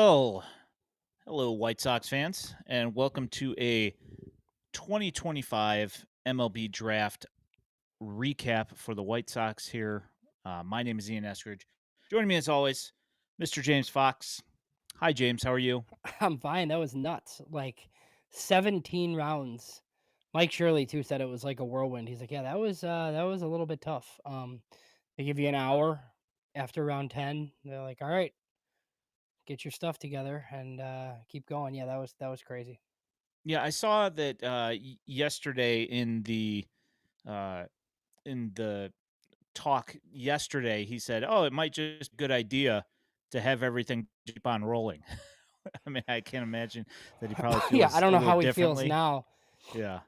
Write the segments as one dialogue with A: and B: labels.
A: Well, hello, White Sox fans, and welcome to a 2025 MLB Draft recap for the White Sox here. My name is Ian Eskridge. Joining me, as always, Mr. James Fox. Hi, James. How are you?
B: I'm fine. That was nuts. Like 17 rounds. Mike Shirley too said it was like a whirlwind. He's like, yeah, that was a little bit tough. They give you an hour after round 10. They're like, all right, get your stuff together and keep going. Yeah, that was crazy.
A: Yeah, I saw that yesterday uh, in the talk yesterday. He said, "Oh, it might just be a good idea to have everything keep on rolling." I mean, I can't imagine that he probably
B: Yeah, I
A: feels
B: don't
A: a
B: know
A: little
B: how he feels
A: differently.
B: now.
A: Yeah.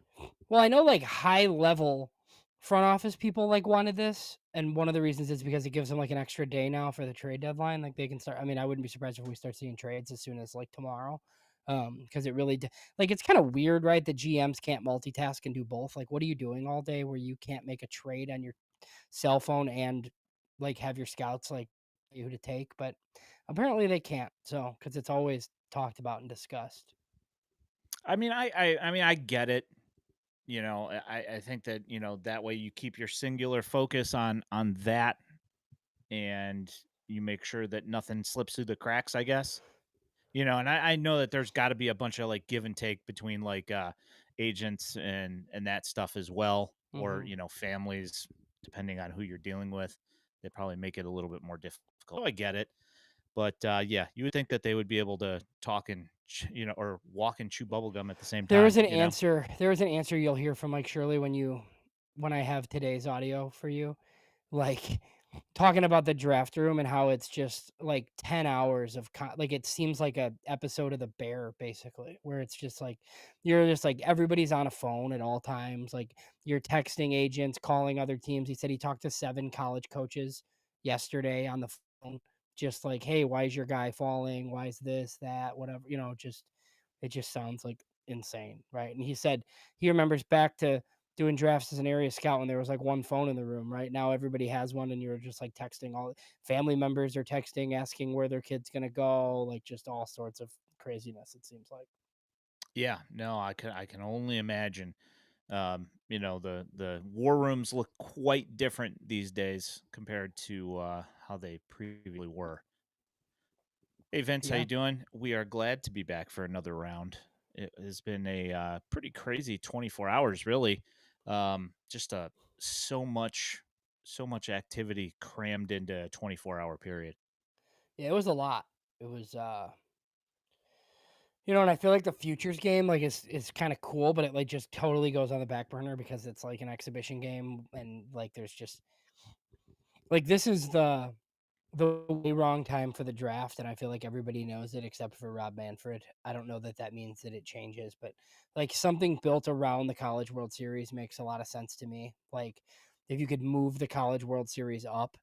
B: Well, I know like high level front office people like wanted this, and one of the reasons is because it gives them like an extra day now for the trade deadline. Like they can start. I mean, I wouldn't be surprised if we start seeing trades as soon as like tomorrow, because it really like it's kind of weird, right? That GMs can't multitask and do both. Like, what are you doing all day where you can't make a trade on your cell phone and like have your scouts like you to take? But apparently they can't. So because it's always talked about and discussed.
A: I mean, I get it. I think that that way you keep your singular focus on that, and you make sure that nothing slips through the cracks. I guess and I know that there's got to be a bunch of like give and take between like agents and that stuff as well, or
B: Hmm.
A: families, depending on who you're dealing with. They probably make it a little bit more difficult. So I get it. But, yeah, you would think that they would be able to talk and or walk and chew bubblegum at the same
B: There is
A: time,
B: an
A: you know?
B: answer. There is an answer you'll hear from Mike Shirley when I have today's audio for you. Like talking about the draft room and how it's just like 10 hours of like it seems like a episode of The Bear basically, where it's just like you're just like everybody's on a phone at all times. Like you're texting agents, calling other teams. He said he talked to 7 college coaches yesterday on the phone, just like, hey, why is your guy falling? Why is this, that, whatever, just it just sounds like insane, right? And he said he remembers back to doing drafts as an area scout when there was like one phone in the room. Right now, everybody has one, and you're just like texting. All family members are texting, asking where their kid's gonna go, like just all sorts of craziness. It seems like.
A: Yeah, no, I can only imagine. The war rooms look quite different these days compared to, how they previously were. Hey, Vince, how
B: Yeah,
A: you doing? We are glad to be back for another round. It has been a, pretty crazy 24 hours, really. Just, so much activity crammed into a 24-hour period.
B: yeah, it was a lot. It was, and I feel like the futures game like is kind of cool, but it like just totally goes on the back burner because it's like an exhibition game, and like there's just like this is the way wrong time for the draft, and I feel like everybody knows it except for Rob Manfred. I don't know that that means that it changes, but like something built around the College World Series makes a lot of sense to me. Like if you could move the College World Series up,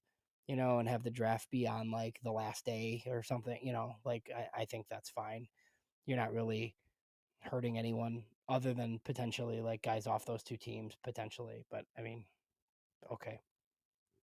B: and have the draft be on like the last day or something, like I think that's fine. You're not really hurting anyone other than potentially like guys off those two teams potentially, but I mean, okay.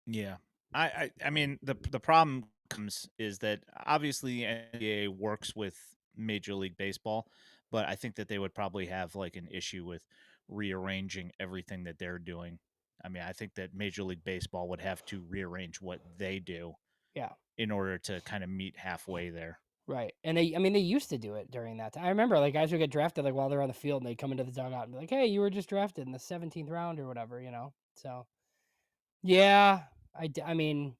A: Yeah. I mean, the problem comes is that obviously NBA works with Major League Baseball, but I think that they would probably have like an issue with rearranging everything that they're doing. I mean, I think that Major League Baseball would have to rearrange what they do
B: Yeah.
A: in order to kind of meet halfway there.
B: Right, and I mean, they used to do it during that time. I remember, like, guys would get drafted, like, while they're on the field, and they'd come into the dugout and be like, "Hey, you were just drafted in the 17th round or whatever," you know? So, yeah, I mean,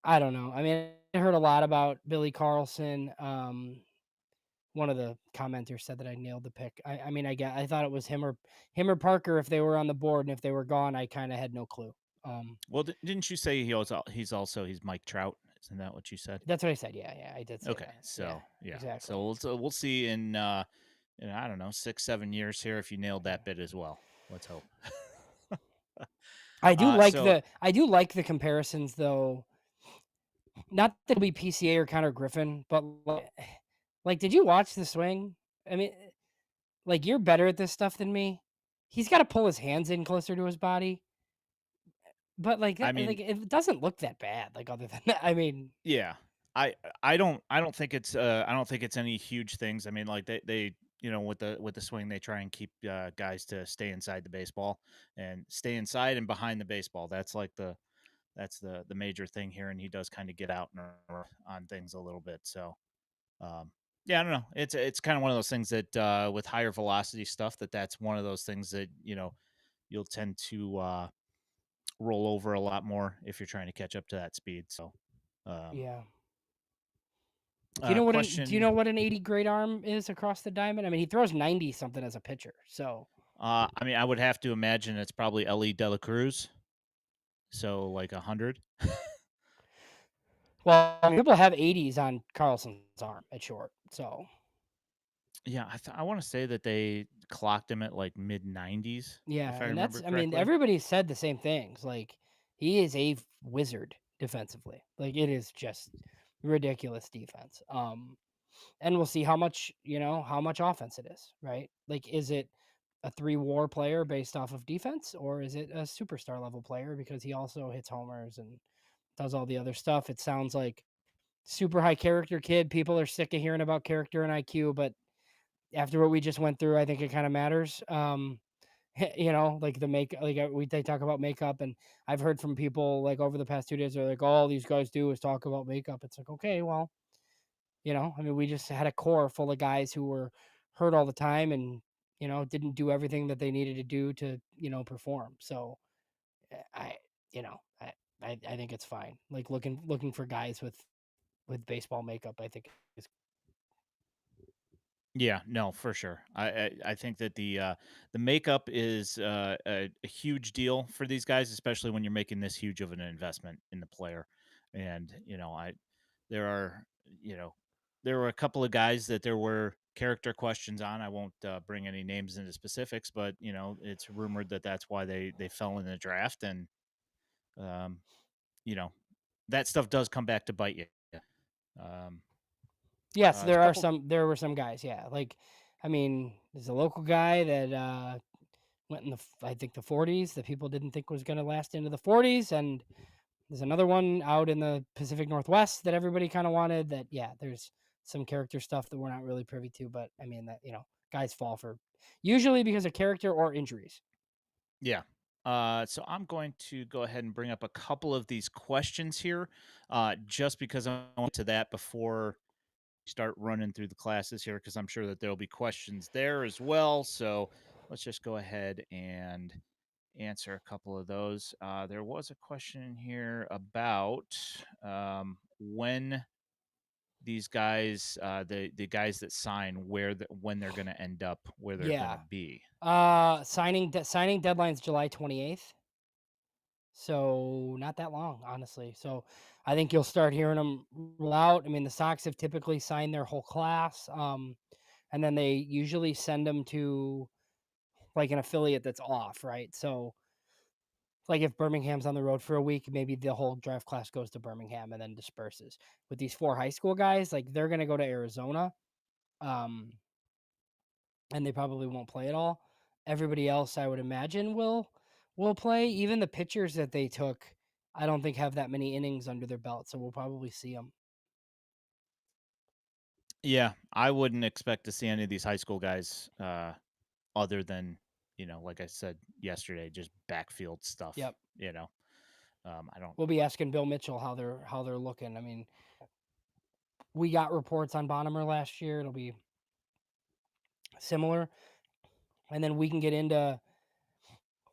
B: I don't know. I mean, I heard a lot about Billy Carlson. One of the commenters said that I nailed the pick. I mean, I thought it was him or Parker if they were on the board, and if they were gone, I kinda had no clue.
A: Well, didn't you say he's Mike Trout? Isn't that what you said?
B: That's what I said, yeah, I did say
A: Okay,
B: that. Yeah,
A: so yeah,
B: exactly.
A: so we'll see in I don't know 6 7 years here if you nailed that bit as well. Let's hope. So
B: I do like the comparisons though. Not that it'll be PCA or Connor Griffin, but like, did you watch the swing? I mean, like, you're better at this stuff than me. He's got to pull his hands in closer to his body, but like
A: I
B: that,
A: mean,
B: like it doesn't look that bad. Like other than that, I mean,
A: yeah. I I don't think it's any huge things. I mean, like they with the swing they try and keep guys to stay inside the baseball and stay inside and behind the baseball. That's the major thing here, and he does kind of get out and around on things a little bit. So um, yeah, I don't know. It's kind of one of those things that with higher velocity stuff that's one of those things that you'll tend to roll over a lot more if you're trying to catch up to that speed. So um,
B: Yeah. Do you
A: question.
B: know what an 80 grade arm is across the diamond? I mean, he throws 90 something as a pitcher. So,
A: I mean, I would have to imagine it's probably Ellie De La Cruz, so like 100.
B: well, I mean, people have 80s on Carlson's arm at short. So,
A: Yeah, I want to say that they clocked him at like mid 90s,
B: yeah,
A: if I
B: and
A: remember
B: I mean,
A: correctly.
B: everybody said the same things. Like, he is a wizard defensively. Like, it is just ridiculous defense. And we'll see how much offense it is, right? Like, is it a 3 WAR player based off of defense, or is it a superstar level player because he also hits homers and does all the other stuff? It sounds like super high character kid. People are sick of hearing about character and IQ, but after what we just went through, I think it kind of matters. Like they talk about makeup, and I've heard from people like over the past 2 days, they're like, all these guys do is talk about makeup. It's like, okay, well, I mean, we just had a core full of guys who were hurt all the time and, didn't do everything that they needed to do to, perform. So I, you know, I think it's fine. Like looking for guys with baseball makeup, I think is
A: Yeah, no, for sure. I think that the makeup is a huge deal for these guys, especially when you're making this huge of an investment in the player. And there are there were a couple of guys that there were character questions on. I won't bring any names into specifics, but it's rumored that that's why they fell in the draft, and um, you know that stuff does come back to bite you. Um,
B: yes,
A: there's a couple.
B: there were some guys, yeah. Like, I mean, there's a local guy that went in I think the 40s that people didn't think was going to last into the 40s, and there's another one out in the Pacific Northwest that everybody kind of wanted. That, yeah, there's some character stuff that we're not really privy to, but I mean that guys fall for usually because of character or injuries.
A: Yeah. So I'm going to go ahead and bring up a couple of these questions here, just because I want to that before we start running through the classes here, because I'm sure that there'll be questions there as well. So let's just go ahead and answer a couple of those. There was a question in here about when these guys, the guys that sign, when they're going to end up, where they're going to
B: Yeah.
A: be.
B: Signing deadline's July 28th. So not that long, honestly. So I think you'll start hearing them roll out. I mean, the Sox have typically signed their whole class, and then they usually send them to like an affiliate that's off, right? So like if Birmingham's on the road for a week, maybe the whole draft class goes to Birmingham and then disperses. With these 4 high school guys, like they're gonna go to Arizona, um, and they probably won't play at all. Everybody else, I would imagine, will play. Even the pitchers that they took, I don't think have that many innings under their belt, so we'll probably see them.
A: Yeah, I wouldn't expect to see any of these high school guys, other than like I said yesterday, just backfield stuff.
B: Yep,
A: I don't.
B: we'll be asking Bill Mitchell how they're looking. I mean, we got reports on Bonnemer last year. It'll be similar, and then we can get into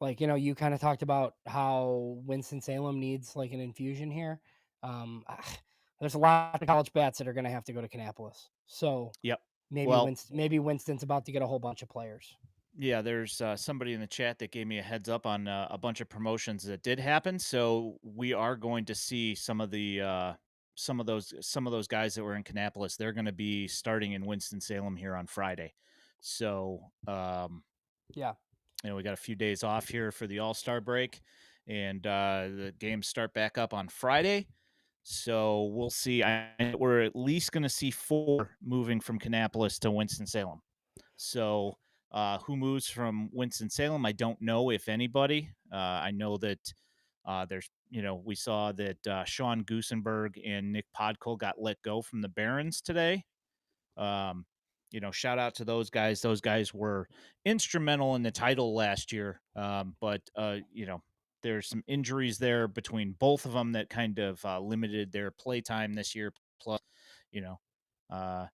B: like, you kind of talked about how Winston-Salem needs like an infusion here. Um, ah, there's a lot of college bats that are going to have to go to Kannapolis. So
A: Yep.
B: maybe
A: Well,
B: Winston's about to get a whole bunch of players.
A: yeah. There's somebody in the chat that gave me a heads up on a bunch of promotions that did happen. So we are going to see some of those guys that were in Kannapolis. They're going to be starting in Winston Salem here on Friday. So
B: Yeah.
A: we got a few days off here for the All Star break, and the games start back up on Friday. So we'll see. We're at least going to see 4 moving from Kannapolis to Winston Salem. So who moves from Winston Salem? I don't know if anybody. I know that We saw that Sean Gusenberg and Nick Podkul got let go from the Barons today. Um, Shout out to those guys. Those guys were instrumental in the title last year. But there's some injuries there between both of them that kind of limited their play time this year. Plus, you know, uh,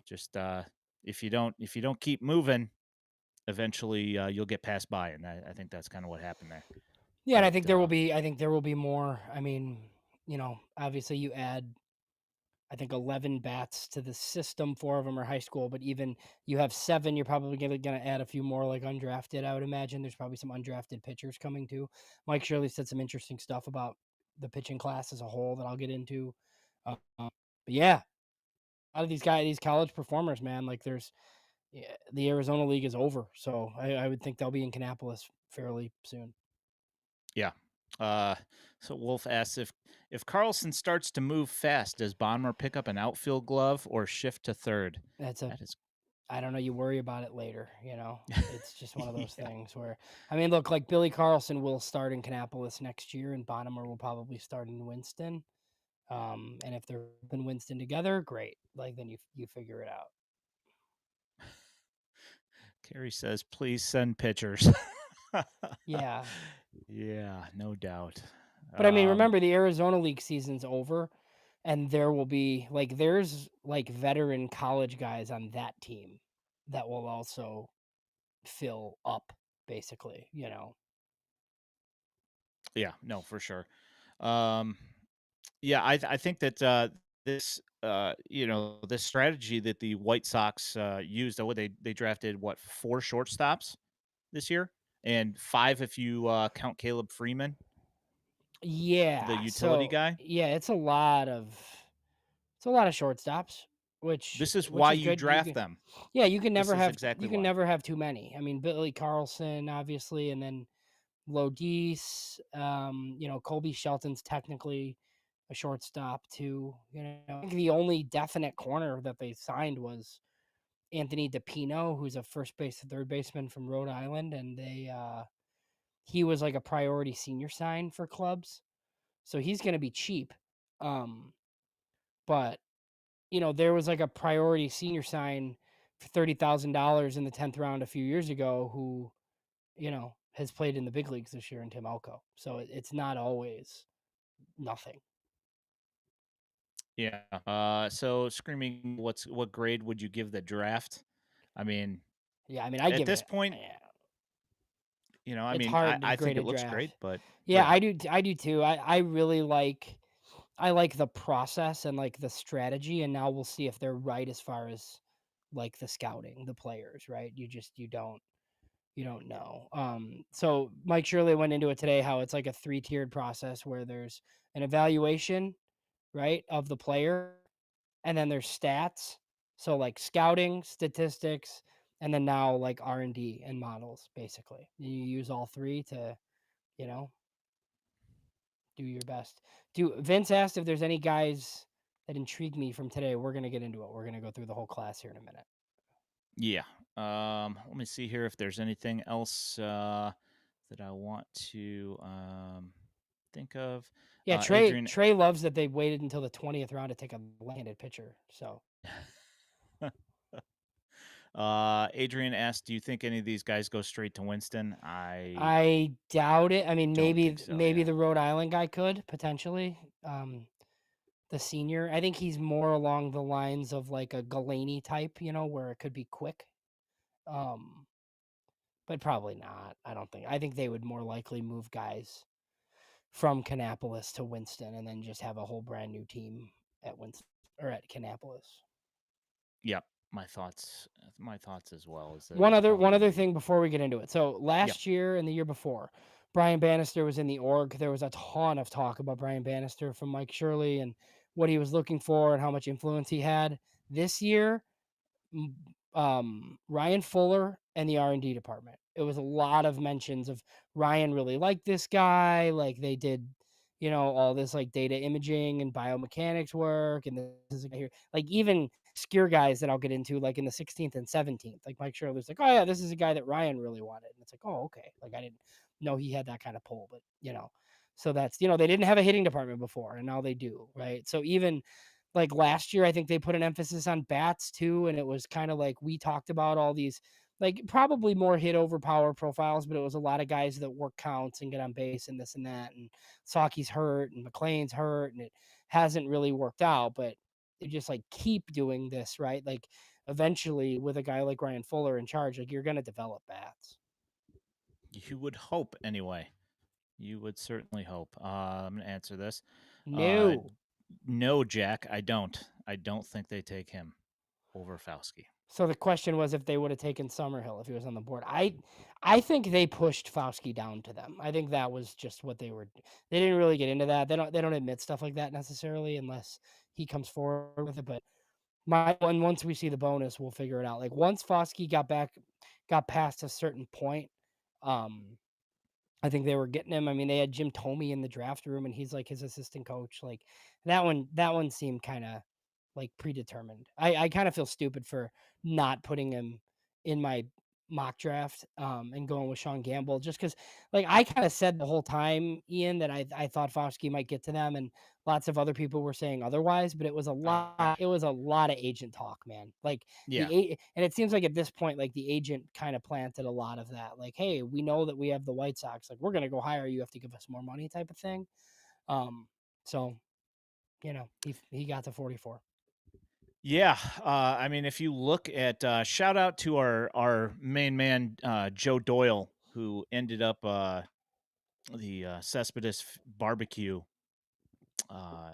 A: just if you don't keep moving, eventually you'll get passed by, and I think that's kind of what happened there.
B: Yeah, and
A: But
B: I think there will be more. I mean, obviously you add I think 11 bats to the system. 4 of them are high school, but even you have 7, you're probably going to add a few more like undrafted. I would imagine there's probably some undrafted pitchers coming too. Mike Shirley said some interesting stuff about the pitching class as a whole that I'll get into. But yeah, a lot of these guys, these college performers, man, like the Arizona League is over. So I would think they'll be in Kannapolis fairly soon.
A: yeah. Uh, so Wolf asks if Carlson starts to move fast, does Bonner pick up an outfield glove or shift to third?
B: That's
A: That is,
B: I don't know. You worry about it later. It's just one of those
A: yeah,
B: things where, I mean, look, like Billy Carlson will start in Kannapolis next year, and Bonnemer will probably start in Winston. And if they're in Winston together, great. Like then you figure it out.
A: Carrie says, please send pictures.
B: Yeah,
A: Yeah, no doubt.
B: but I mean,
A: Um,
B: remember the Arizona League season's over, and there will be there's like veteran college guys on that team that will also fill up, basically.
A: yeah, no, for sure. Um, yeah, I think that this strategy that the White Sox used. They drafted what, 4 shortstops this year, and 5 if you count Caleb Freeman, the
B: Yeah,
A: utility
B: so
A: guy.
B: yeah, it's a lot of shortstops, which
A: This is
B: which
A: why
B: is
A: you
B: good.
A: draft them.
B: Yeah,
A: This is exactly
B: you can
A: why.
B: never have too many. I mean, Billy Carlson, obviously, and then Lodice, Colby Shelton's technically a shortstop too. I think the only definite corner that they signed was Anthony Depino, who's a first base and third baseman from Rhode Island, and he was like a priority senior sign for clubs. So he's going to be cheap. Um, but there was like a priority senior sign for $30,000 in the 10th round a few years ago who, has played in the big leagues this year in Tim Elko. So it's not always nothing.
A: Yeah. So screaming, what grade would you give the draft? I mean,
B: Yeah, I mean, I
A: at
B: give
A: this
B: it.
A: point,
B: Yeah,
A: I
B: it's
A: mean, I,
B: hard to
A: I think
B: grade
A: it
B: a
A: looks
B: draft.
A: great, but
B: Yeah,
A: yeah,
B: I do too. I really like the process and like the strategy, and now we'll see if they're right as far as like the scouting, the players, right? You don't know. So Mike Shirley went into it today how it's like a 3-tiered process where there's an evaluation, right, of the player, and then there's stats. So like scouting, statistics, and then now like R&D and models, basically. You use all 3 to, you know, do your best. Vince asked if there's any guys that intrigue me from today. We're gonna get into it. We're gonna go through the whole class here in a minute.
A: yeah. Let me see here if there's anything else that I want to think of.
B: Yeah, Trey
A: Adrian,
B: Trey loves that they waited until the 20th round to take a left-handed pitcher. So
A: Adrian asked, "Do you think any of these guys go straight to Winston?" I
B: I doubt it. I mean,
A: don't think
B: maybe
A: so.
B: maybe
A: Yeah.
B: the Rhode Island guy could potentially. The senior, I think he's more along the lines of like a Galaney type, where it could be quick. Um, but probably not. I don't think. I think they would more likely move guys from Kannapolis to Winston and then just have a whole brand new team at Winston or at Kannapolis.
A: Yep. My thoughts as well is that
B: One
A: it's
B: other
A: probably
B: one
A: going to
B: other
A: be.
B: thing before we get into it. So
A: Yep.
B: last year and the year before, Brian Bannister was in the org. There was a ton of talk about Brian Bannister from Mike Shirley and what he was looking for and how much influence he had. This year, Ryan Fuller and the R&D department. It was a lot of mentions of Ryan really liked this guy. Like they did, all this like data imaging and biomechanics work. And this is a guy here, like even obscure guys that I'll get into, like in the 16th and 17th. Like Mike Shirley's like, oh yeah, this is a guy that Ryan really wanted. And it's like, oh, okay. Like I didn't know he had that kind of pull, but So that's, they didn't have a hitting department before and now they do, right? So even like last year, I think they put an emphasis on bats too. And it was kind of like we talked about all these, like probably more hit over power profiles, but it was a lot of guys that work counts and get on base and this and that. And Saki's hurt and McLean's hurt and it hasn't really worked out, but they just like keep doing this, right? Like eventually with a guy like Ryan Fuller in charge, like you're going to develop bats.
A: You would hope, anyway. You would certainly hope. I'm going to answer this. Uh,
B: No.
A: no, Jack, I don't. I don't think they take him over Fauske.
B: So the question was if they would have taken Summerhill if he was on the board. I think they pushed Fauske down to them. I think that was just what they were. They didn't really get into that. They don't admit stuff like that necessarily unless he comes forward with it. But once we see the bonus, we'll figure it out. Like once Fauske got past a certain point, I think they were getting him. I mean, they had Jim Thome in the draft room, and he's like his assistant coach. Like that one seemed kind of like predetermined. I kind of feel stupid for not putting him in my mock draft and going with Sean Gamble just because like I kind of said the whole time, Ian, that I thought Fauske might get to them and lots of other people were saying otherwise, but it was a lot of agent talk, man. Like
A: Yeah.
B: and it seems like at this point, like the agent kind of planted a lot of that. Like, hey, we know that we have the White Sox, like we're gonna go higher, you have to give us more money type of thing. So he got to 44.
A: Yeah, I mean, if you look at shout out to our main man Joe Doyle, who ended up the Cespedes barbecue uh,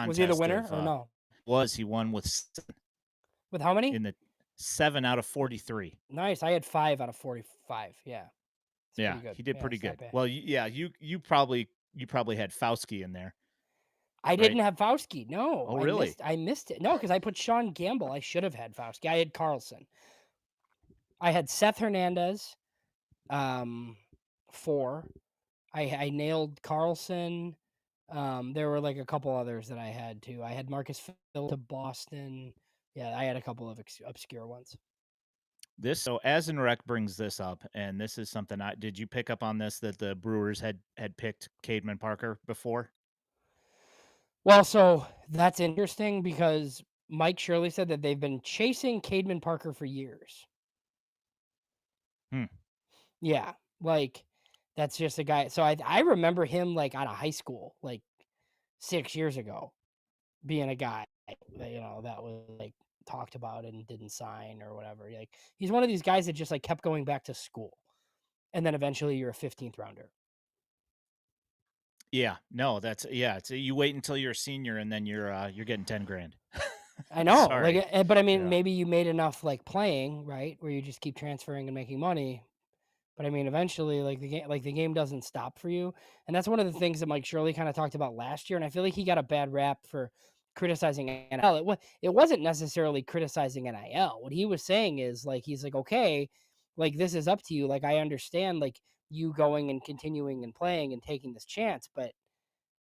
B: Was he the
A: contest
B: winner
A: of
B: or no?
A: he won with
B: With how many?
A: in the 7 out of 43.
B: Nice. I had 5 out of 45. Yeah. It's
A: Yeah,
B: pretty good.
A: he did
B: Yeah,
A: pretty
B: it's not
A: good.
B: bad.
A: Well, you probably had Fauske in there,
B: I
A: right?
B: didn't have Fauske. No,
A: Oh,
B: I
A: really?
B: missed it. No, because I put Sean Gamble. I should have had Fauske. I had Carlson. I had Seth Hernandez, 4. I nailed Carlson. There were like a couple others that I had too. I had Marcus Phil to Boston. Yeah, I had a couple of obscure ones.
A: So Azenrek brings this up, and this is something I did you pick up on this that the Brewers had picked Caedmon Parker before?
B: Well, so that's interesting because Mike Shirley said that they've been chasing Caedmon Parker for years.
A: Hmm.
B: Yeah, like that's just a guy. So I remember him like out of high school, like 6 years ago, being a guy that that was like talked about and didn't sign or whatever. Like he's one of these guys that just like kept going back to school, and then eventually you're a 15th rounder.
A: Yeah, no, that's yeah. It's you wait until you're a senior, and then you're getting 10 grand.
B: I know, like,
A: Sorry.
B: but I mean,
A: Yeah.
B: maybe you made enough like playing right where you just keep transferring and making money. But I mean, eventually, like the game doesn't stop for you, and that's one of the things that Mike Shirley kind of talked about last year. And I feel like he got a bad rap for criticizing NIL. It wasn't necessarily criticizing NIL. What he was saying is like he's like, okay, like this is up to you. Like I understand like you going and continuing and playing and taking this chance, but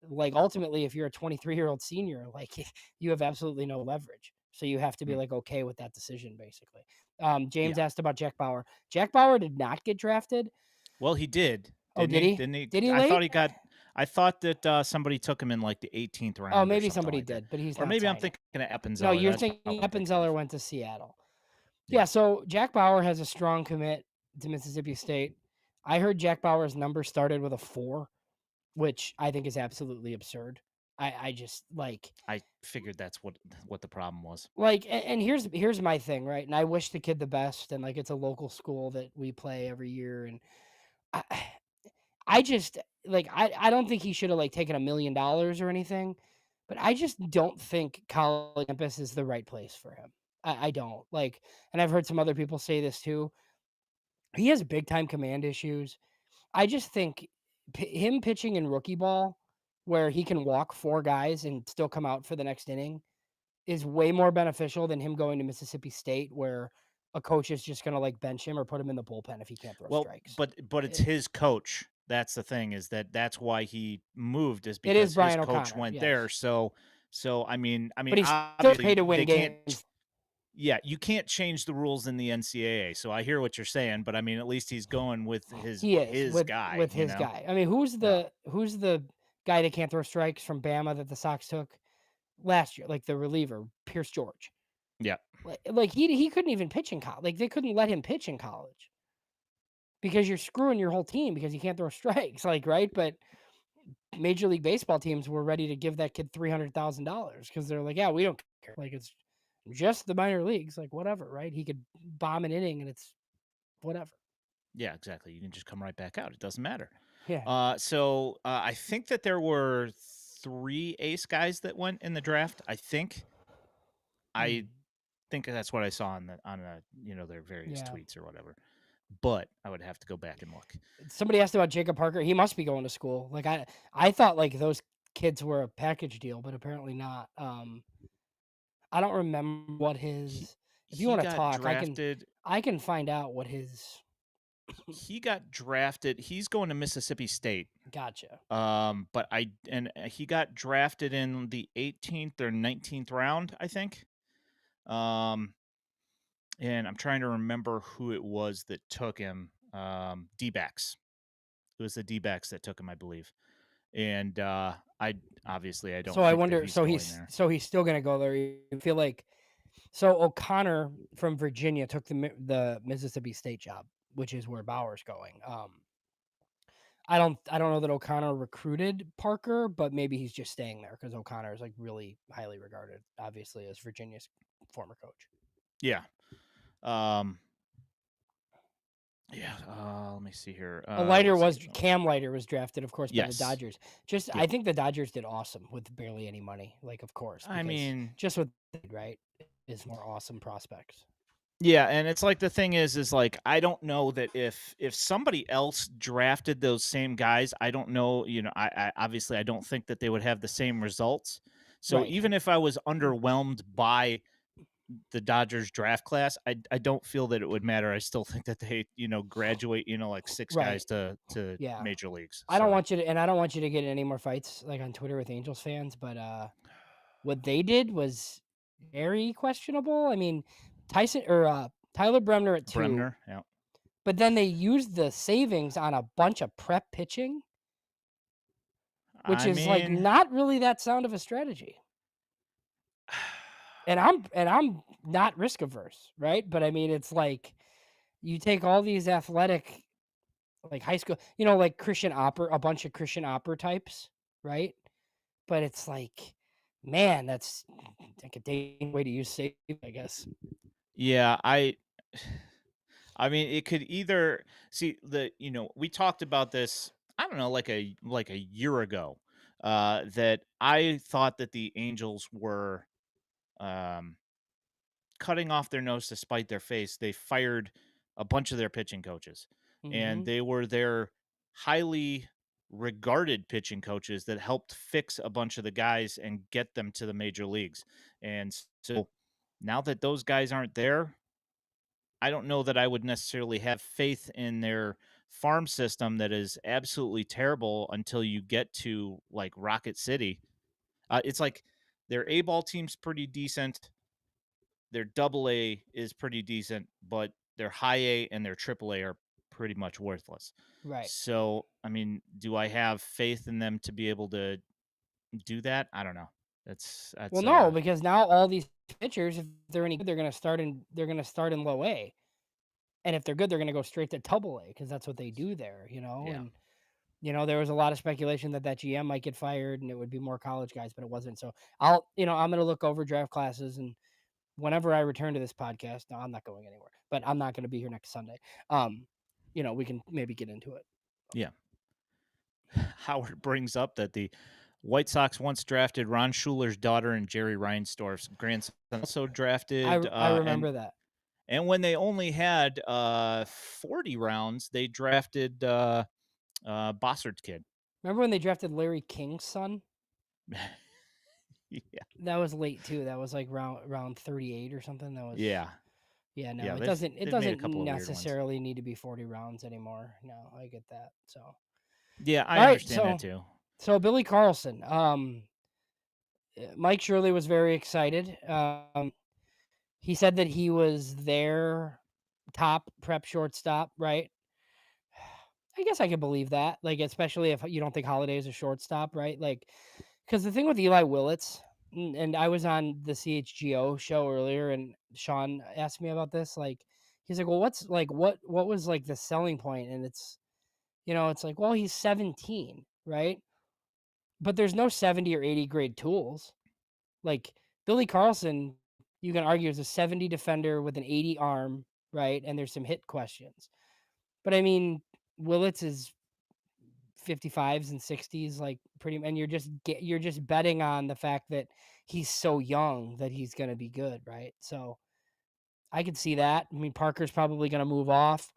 B: like ultimately, if you're a 23-year-old senior, like you have absolutely no leverage. So you have to be
A: Mm,
B: like okay with that decision, basically.
A: yeah.
B: James asked about Jack Bauer. Jack Bauer did not get drafted.
A: Well, he did,
B: Oh,
A: didn't
B: did
A: he?
B: he?
A: Didn't he?
B: Did he
A: I thought
B: late?
A: he got. I thought that somebody took him in like the 18th
B: Oh,
A: round or
B: maybe
A: something
B: somebody
A: like that,
B: did, but he's
A: or
B: not
A: maybe I'm
B: signing.
A: thinking of
B: No,
A: Appenzeller.
B: you're
A: That's
B: thinking
A: probably I'm thinking of.
B: Appenzeller went to Seattle. Yeah,
A: Yeah.
B: so Jack Bauer has a strong commit to Mississippi State. I heard Jack Bauer's number started with a 4, which I think is absolutely absurd. I just
A: I figured that's what the problem was.
B: and here's my thing, right? And I wish the kid the best, and like it's a local school that we play every year, and I, I just like I don't think he should have like taken $1 million or anything, but I just don't think college campus is the right place for him. I don't like, and I've heard some other people say this too. He has big time command issues. I just think him pitching in rookie ball, where he can walk 4 guys and still come out for the next inning, is way more beneficial than him going to Mississippi State, where a coach is just gonna like bench him or put him in the bullpen if he can't throw
A: Well,
B: strikes.
A: but it's
B: It,
A: his coach. That's the thing is that's why he moved is
B: it is
A: because his
B: Brian
A: coach
B: O'Connor,
A: went there.
B: yes,
A: So I mean
B: but he's still
A: obviously
B: paid to win
A: they can't
B: games.
A: Yeah, you can't change the rules in the NCAA. So I hear what you're saying, but I mean, at least he's going with
B: He is
A: his guy.
B: with his guy. I mean,
A: Yeah,
B: who's the guy that can't throw strikes from Bama that the Sox took last year? Like the reliever, Pierce George.
A: yeah,
B: Like he couldn't even pitch in college. Like they couldn't let him pitch in college because you're screwing your whole team because he can't throw strikes. Like right, but Major League Baseball teams were ready to give that kid $300,000 because they're like, yeah, we don't care. Like it's just the minor leagues. Like whatever, right? He could bomb an inning and it's whatever.
A: yeah. Exactly. You can just come right back out. It doesn't matter.
B: Yeah.
A: I think that there were 3 ace guys that went in the draft. I
B: Mm.
A: think that's what I saw on their various
B: Yeah.
A: tweets or whatever. But I would have to go back and look.
B: Somebody asked about Jacob Parker. He must be going to school. Like I thought like those kids were a package deal, but apparently not. I don't remember what
A: He
B: his. If you
A: he
B: want to
A: got
B: talk,
A: drafted.
B: I can find out what his.
A: He got drafted. He's going to Mississippi State.
B: Gotcha.
A: But he got drafted in the 18th or 19th round, I think. Um, and I'm trying to remember who it was that took him. D-backs. It was the D-backs that took him, I believe. And I
B: So
A: don't
B: I
A: think that
B: wonder.
A: he's going there.
B: So he's still gonna go there. You feel like so O'Connor from Virginia took the Mississippi State job, which is where Bauer's going. I don't know that O'Connor recruited Parker, but maybe he's just staying there because O'Connor is like really highly regarded, obviously, as Virginia's former coach.
A: Yeah. Um, yeah. Let me see here. Let's see.
B: Cam Leiter was drafted, of course, by the
A: Yes.
B: Dodgers. Just
A: Yep.
B: I think the Dodgers did awesome with barely any money, like of course,
A: I
B: because
A: mean,
B: just what they did, right is more awesome prospects.
A: yeah, and it's like the thing is like I don't know that if somebody else drafted those same guys, I don't know, I obviously I don't think that they would have the same results. So
B: Right.
A: even if I was underwhelmed by the Dodgers draft class, I don't feel that it would matter. I still think that they, graduate, like 6 guys
B: Right.
A: to
B: Yeah.
A: major leagues.
B: I don't
A: So,
B: want you to and I don't want you to get in any more fights like on Twitter with Angels fans, but what they did was very questionable. I mean, Tyler Bremner at 2,
A: Bremner, yeah.
B: but then they used the savings on a bunch of prep pitching, which
A: I
B: is like
A: mean,
B: not really that sound of a strategy. And I'm not risk averse, right? But I mean, it's like you take all these athletic, like high school, like a bunch of Christian Opper types, right? But it's like, man, that's like a dangerous way to use save, I guess.
A: yeah, I mean, it could either see we talked about this, I don't know, like a year ago, that I thought that the Angels were um cutting off their nose to spite their face. They fired a bunch of their pitching coaches, and
B: Hmm.
A: they were their highly regarded pitching coaches that helped fix a bunch of the guys and get them to the major leagues. And so now that those guys aren't there, I don't know that I would necessarily have faith in their farm system that is absolutely terrible until you get to like Rocket City. It's like their A ball team's pretty decent. Their double A is pretty decent, but their high A and their triple A are pretty much worthless.
B: Right.
A: So, I mean, do I have faith in them to be able to do that? I don't know.
B: Well,
A: That's
B: no, because now all these pitchers, if they're any good, they're gonna start in low A, and if they're good, they're gonna go straight to double A because that's what they do there,
A: yeah.
B: And there was a lot of speculation that GM might get fired and it would be more college guys, but it wasn't. So I'm gonna look over draft classes and whenever I return to this podcast, no, I'm not going anywhere, but I'm not gonna be here next Sunday. We can maybe get into it.
A: Yeah. Howard brings up that the White Sox once drafted Ron Schuler's daughter and Jerry Reinsdorf's grandson, also drafted
B: I remember that.
A: and when they only had 40 rounds, they drafted Bossard's kid.
B: Remember when they drafted Larry King's son?
A: Yeah.
B: That was late too. That was like round 38 or something. That was
A: Yeah.
B: yeah, no,
A: Yeah,
B: it
A: they've made a
B: doesn't
A: couple of weird ones.
B: necessarily need to be 40 rounds anymore. No, I get that. So all
A: Yeah, I
B: right,
A: understand that too.
B: so Billy Carlson. Mike Shirley was very excited. he said that he was their top prep shortstop, right? I guess I could believe that, like, especially if you don't think Holiday is a shortstop, right? Like, because the thing with Eli Willits, and I was on the CHGO show earlier, and Sean asked me about this. Like, he's like, "Well, what's like what was like the selling point?" And it's it's like, well, he's 17, right? But there's no 70 or 80 grade tools. Like Billy Carlson, you can argue is a 70 defender with an 80 arm, right? And there's some hit questions. But I mean, Willits is 55s and 60s, like and you're just betting on the fact that he's so young that he's going to be good, right? So I could see that. I mean, Parker's probably going to move off.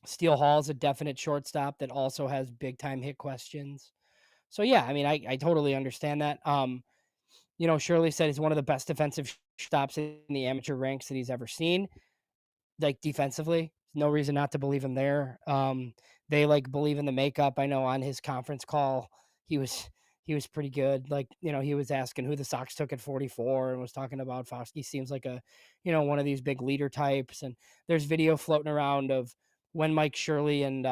B: Steele Hall's a definite shortstop that also has big time hit questions. So yeah, I mean, I totally understand that. Shirley said he's one of the best defensive stops in the amateur ranks that he's ever seen. Like defensively, no reason not to believe him there. They like believe in the makeup. I know on his conference call, he was he was pretty good. Like, he was asking who the Sox took at 44 and was talking about Fauske seems like a, one of these big leader types. And there's video floating around of when Mike Shirley and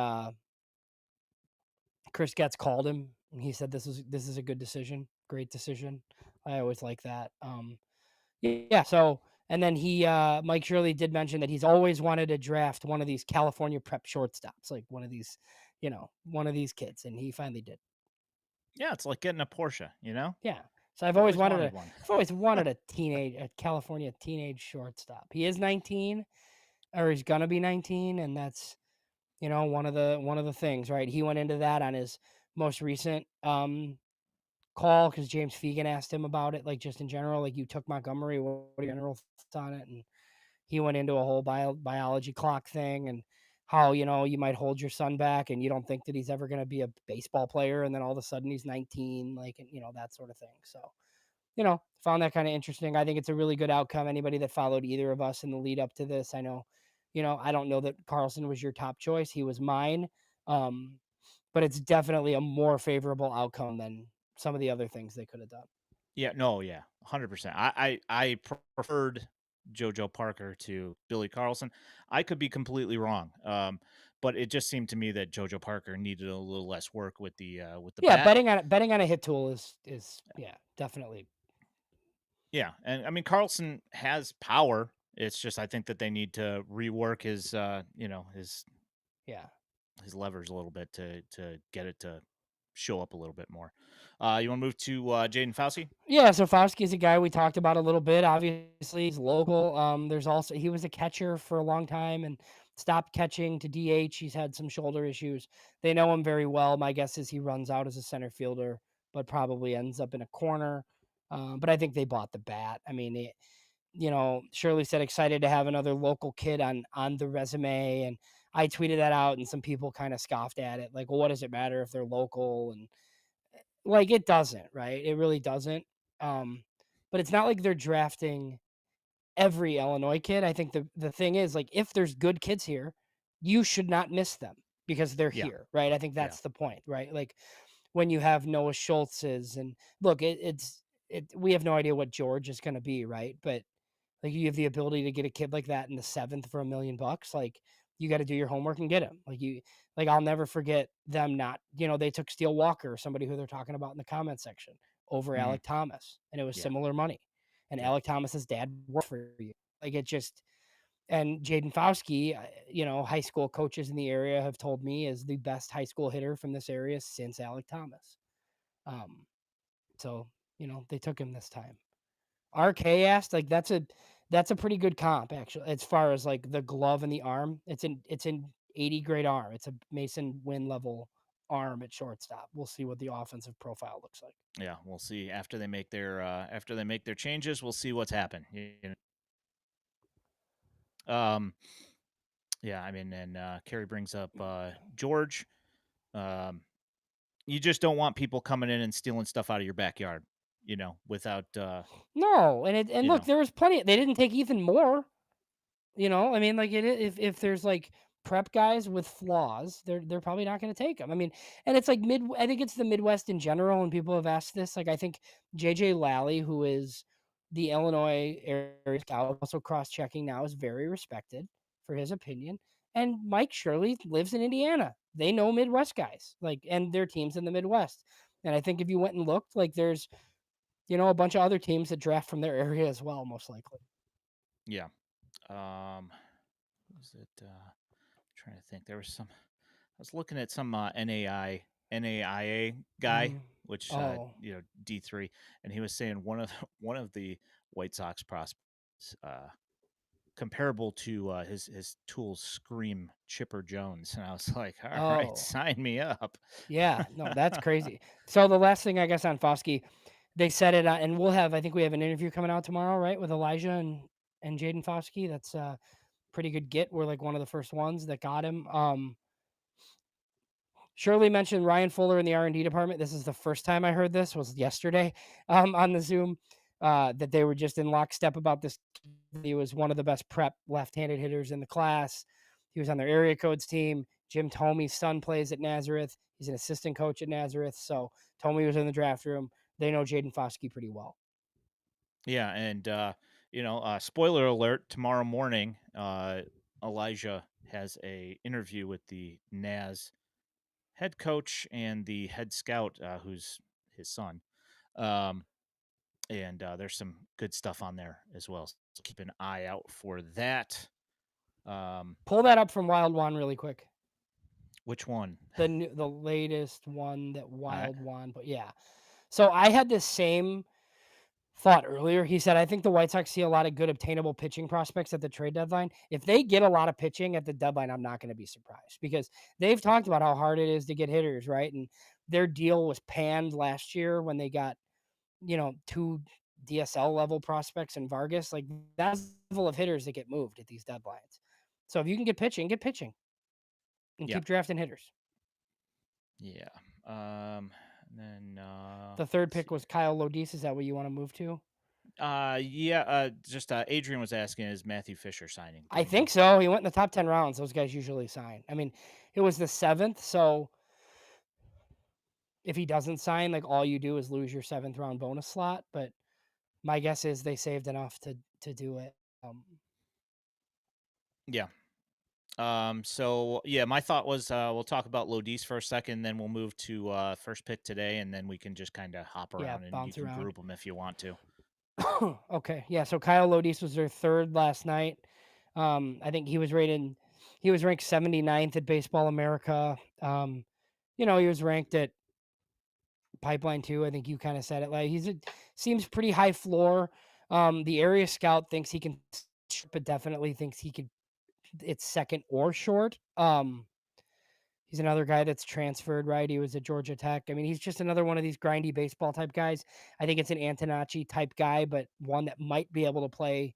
B: Chris Getz called him and he said this is a good decision, great decision. I always like that. Yeah, so and then Mike Shirley did mention that he's always wanted to draft one of these California prep shortstops, like one of these, one of these kids, and he finally did.
A: Yeah, it's like getting a Porsche,
B: Yeah. So I've
A: You
B: always
A: always
B: wanted
A: wanted one.
B: a California teenage shortstop. He is 19, or he's gonna be 19, and that's one of the things, right? He went into that on his most recent call because James Fegan asked him about it, like just in general, like you took Montgomery, what are your general thoughts on it? And he went into a whole biology clock thing and how you might hold your son back and you don't think that he's ever going to be a baseball player, and then all of a sudden he's 19, like, and that sort of thing. So found that kind of interesting. I think it's a really good outcome. Anybody that followed either of us in the lead up to this, I know, I don't know that Carlson was your top choice. He was mine. Um, but it's definitely a more favorable outcome than some of the other things they could have done.
A: Yeah, no, yeah, 100%. I preferred JoJo Parker to Billy Carlson. I could be completely wrong, but it just seemed to me that JoJo Parker needed a little less work with the
B: Yeah,
A: bat.
B: betting on a hit tool is yeah, definitely.
A: Yeah, and I mean Carlson has power. It's just I think that they need to rework his
B: Yeah.
A: his levers a little bit to get it to show up a little bit more. You want to move to Jaden Fauske?
B: Yeah, so Fauske is a guy we talked about a little bit. Obviously, he's local. There's also he was a catcher for a long time and stopped catching to DH. He's had some shoulder issues. They know him very well. My guess is he runs out as a center fielder, but probably ends up in a corner. But I think they bought the bat. I mean, Shirley said excited to have another local kid on the resume, and I tweeted that out, and some people kind of scoffed at it, like, well, what does it matter if they're local? And like, it doesn't, right? It really doesn't. Um, but it's not like they're drafting every Illinois kid. I think the thing is, like, if there's good kids here, you should not miss them because they're
A: Yeah,
B: here, right? I think
A: yeah,
B: that's the point, right? Like when you have Noah Schultz's and look, we have no idea what George is going to be, right? But like you have the ability to get a kid like that in the seventh for $1 million. Like you got to do your homework and get him. Like I'll never forget them not, they took Steele Walker, somebody who they're talking about in the comment section, over
A: mhm,
B: Alec Thomas, and it was
A: yeah,
B: similar money. And
A: yeah,
B: Alec Thomas's dad worked for you. Like it just, and Jaden Fauske, high school coaches in the area have told me is the best high school hitter from this area since Alec Thomas. Um, so they took him this time. RK asked, like that's a pretty good comp actually, as far as like the glove and the arm. It's an 80 grade arm. It's a Mason Win level arm at shortstop. We'll see what the offensive profile looks like.
A: yeah. We'll see after they make their changes. We'll see what's happened. Um, yeah. I mean, and Carrie brings up George. Um, you just don't want people coming in and stealing stuff out of your backyard. Without
B: No, and
A: you
B: look,
A: know,
B: there was plenty. They didn't take Ethan Moore. I mean, like if there's like prep guys with flaws, they're probably not going to take them. I mean, and it's like I think it's the Midwest in general, and people have asked this. Like I think JJ Lally, who is the Illinois area scout, also cross-checking now, is very respected for his opinion. And Mike Shirley lives in Indiana. They know Midwest guys, like, and their teams in the Midwest. And I think if you went and looked, like, there's, a bunch of other teams that draft from their area as well, most likely.
A: Yeah. Was it? Trying to think. There was some. I was looking at some NAIA guy,
B: Mm.
A: which
B: Oh,
A: D3, and he was saying one of the White Sox prospects comparable to his tools scream Chipper Jones, and I was like, all right,
B: oh,
A: sign me up.
B: yeah. No, that's crazy. So the last thing I guess on Fauske, they said it, and I think we have an interview coming out tomorrow, right, with Elijah and Jaden Fauske. That's pretty good get. We're like one of the first ones that got him. Shirley mentioned Ryan Fuller in the R&D department. This is the first time I heard this, was yesterday on the Zoom, that they were just in lockstep about this. He was one of the best prep left-handed hitters in the class. He was on their area codes team. Jim Tomey's son plays at Nazareth. He's an assistant coach at Nazareth. So Tomey was in the draft room. They know Jaden Fauske pretty well.
A: Yeah, and spoiler alert: tomorrow morning, Elijah has a interview with the Naz head coach and the head scout, who's his son. Um, and there's some good stuff on there as well. So keep an eye out for that.
B: Pull that up from Wild One really quick.
A: Which one?
B: The latest one that
A: All right.
B: Wild One, but yeah. So I had this same thought earlier. He said, I think the White Sox see a lot of good obtainable pitching prospects at the trade deadline. If they get a lot of pitching at the deadline, I'm not going to be surprised because they've talked about how hard it is to get hitters, right? And their deal was panned last year when they got, two DSL level prospects and Vargas. Like, that's the level of hitters that get moved at these deadlines. So if you can get pitching and
A: Yeah.
B: keep drafting hitters.
A: Yeah. Then
B: The third
A: let's
B: pick
A: see
B: was Kyle Lodise. Is that what you want to move to?
A: Yeah, just Adrian was asking, is Matthew Fisher signing? Do
B: I
A: we know?
B: think so. He went in the top 10 rounds. Those guys usually sign. I mean, it was the seventh. So if he doesn't sign, like, all you do is lose your seventh round bonus slot. But my guess is they saved enough to do it.
A: Yeah. So yeah, my thought was we'll talk about Lodice for a second, then we'll move to first pick today, and then we can just kind of hop
B: Yeah,
A: around and you
B: bounce
A: can
B: around.
A: group them if you want to.
B: Okay. Yeah. So Kyle Lodise was their third last night. I think he was ranked 79th at Baseball America. He was ranked at Pipeline too. I think you kind of said it. Like, seems pretty high floor. The area scout thinks he can, but definitely thinks he could. It's second or short. He's another guy that's transferred, right? He was at Georgia Tech. I mean, he's just another one of these grindy baseball type guys. I think it's an Antonacci type guy, but one that might be able to play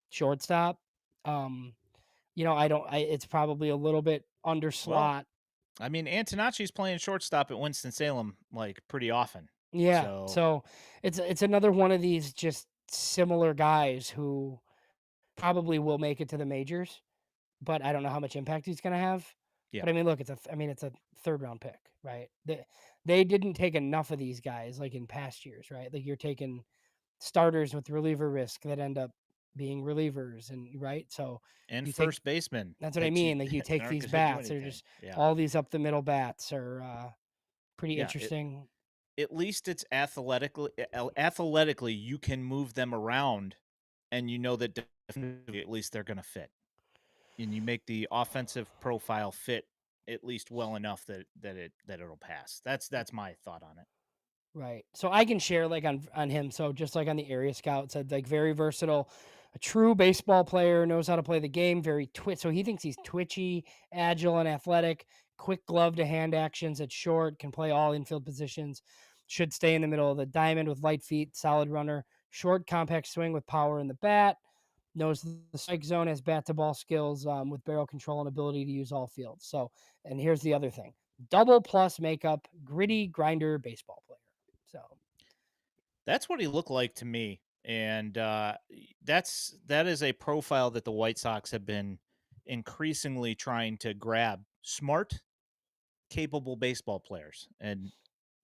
B: shortstop. Um, it's probably a little bit under
A: Well,
B: slot.
A: I mean, Antonacci's playing shortstop at Winston Salem like pretty often.
B: Yeah.
A: So
B: So it's another one of these just similar guys who probably will make it to the majors, but I don't know how much impact he's going to have.
A: yeah,
B: But I mean, look, it's a third round pick, right? They didn't take enough of these guys like in past years, right? Like, you're taking starters with reliever risk that end up being relievers, and right. So
A: and
B: you take
A: first baseman
B: that's what I
A: that you
B: mean. Like, you
A: that
B: take
A: aren't
B: these
A: going to do
B: bats, or
A: anything.
B: just
A: Yeah,
B: all these up the middle bats are pretty
A: yeah.
B: interesting.
A: At least it's athletically you can move them around, and you know that definitely at least they're going to fit, and you make the offensive profile fit at least well enough that it'll pass. That's my thought on it.
B: Right. So I can share like on him. So just like on the area scout said, like, very versatile, a true baseball player, knows how to play the game, very So he thinks he's twitchy, agile, and athletic, quick glove to hand actions at short, can play all infield positions, should stay in the middle of the diamond with light feet, solid runner, short compact swing with power in the bat, knows the strike zone, has bat to ball skills, with barrel control and ability to use all fields. So, and here's the other thing: double plus makeup, gritty grinder baseball player. So,
A: That's what he looked like to me, and that is a profile that the White Sox have been increasingly trying to grab: smart, capable baseball players, and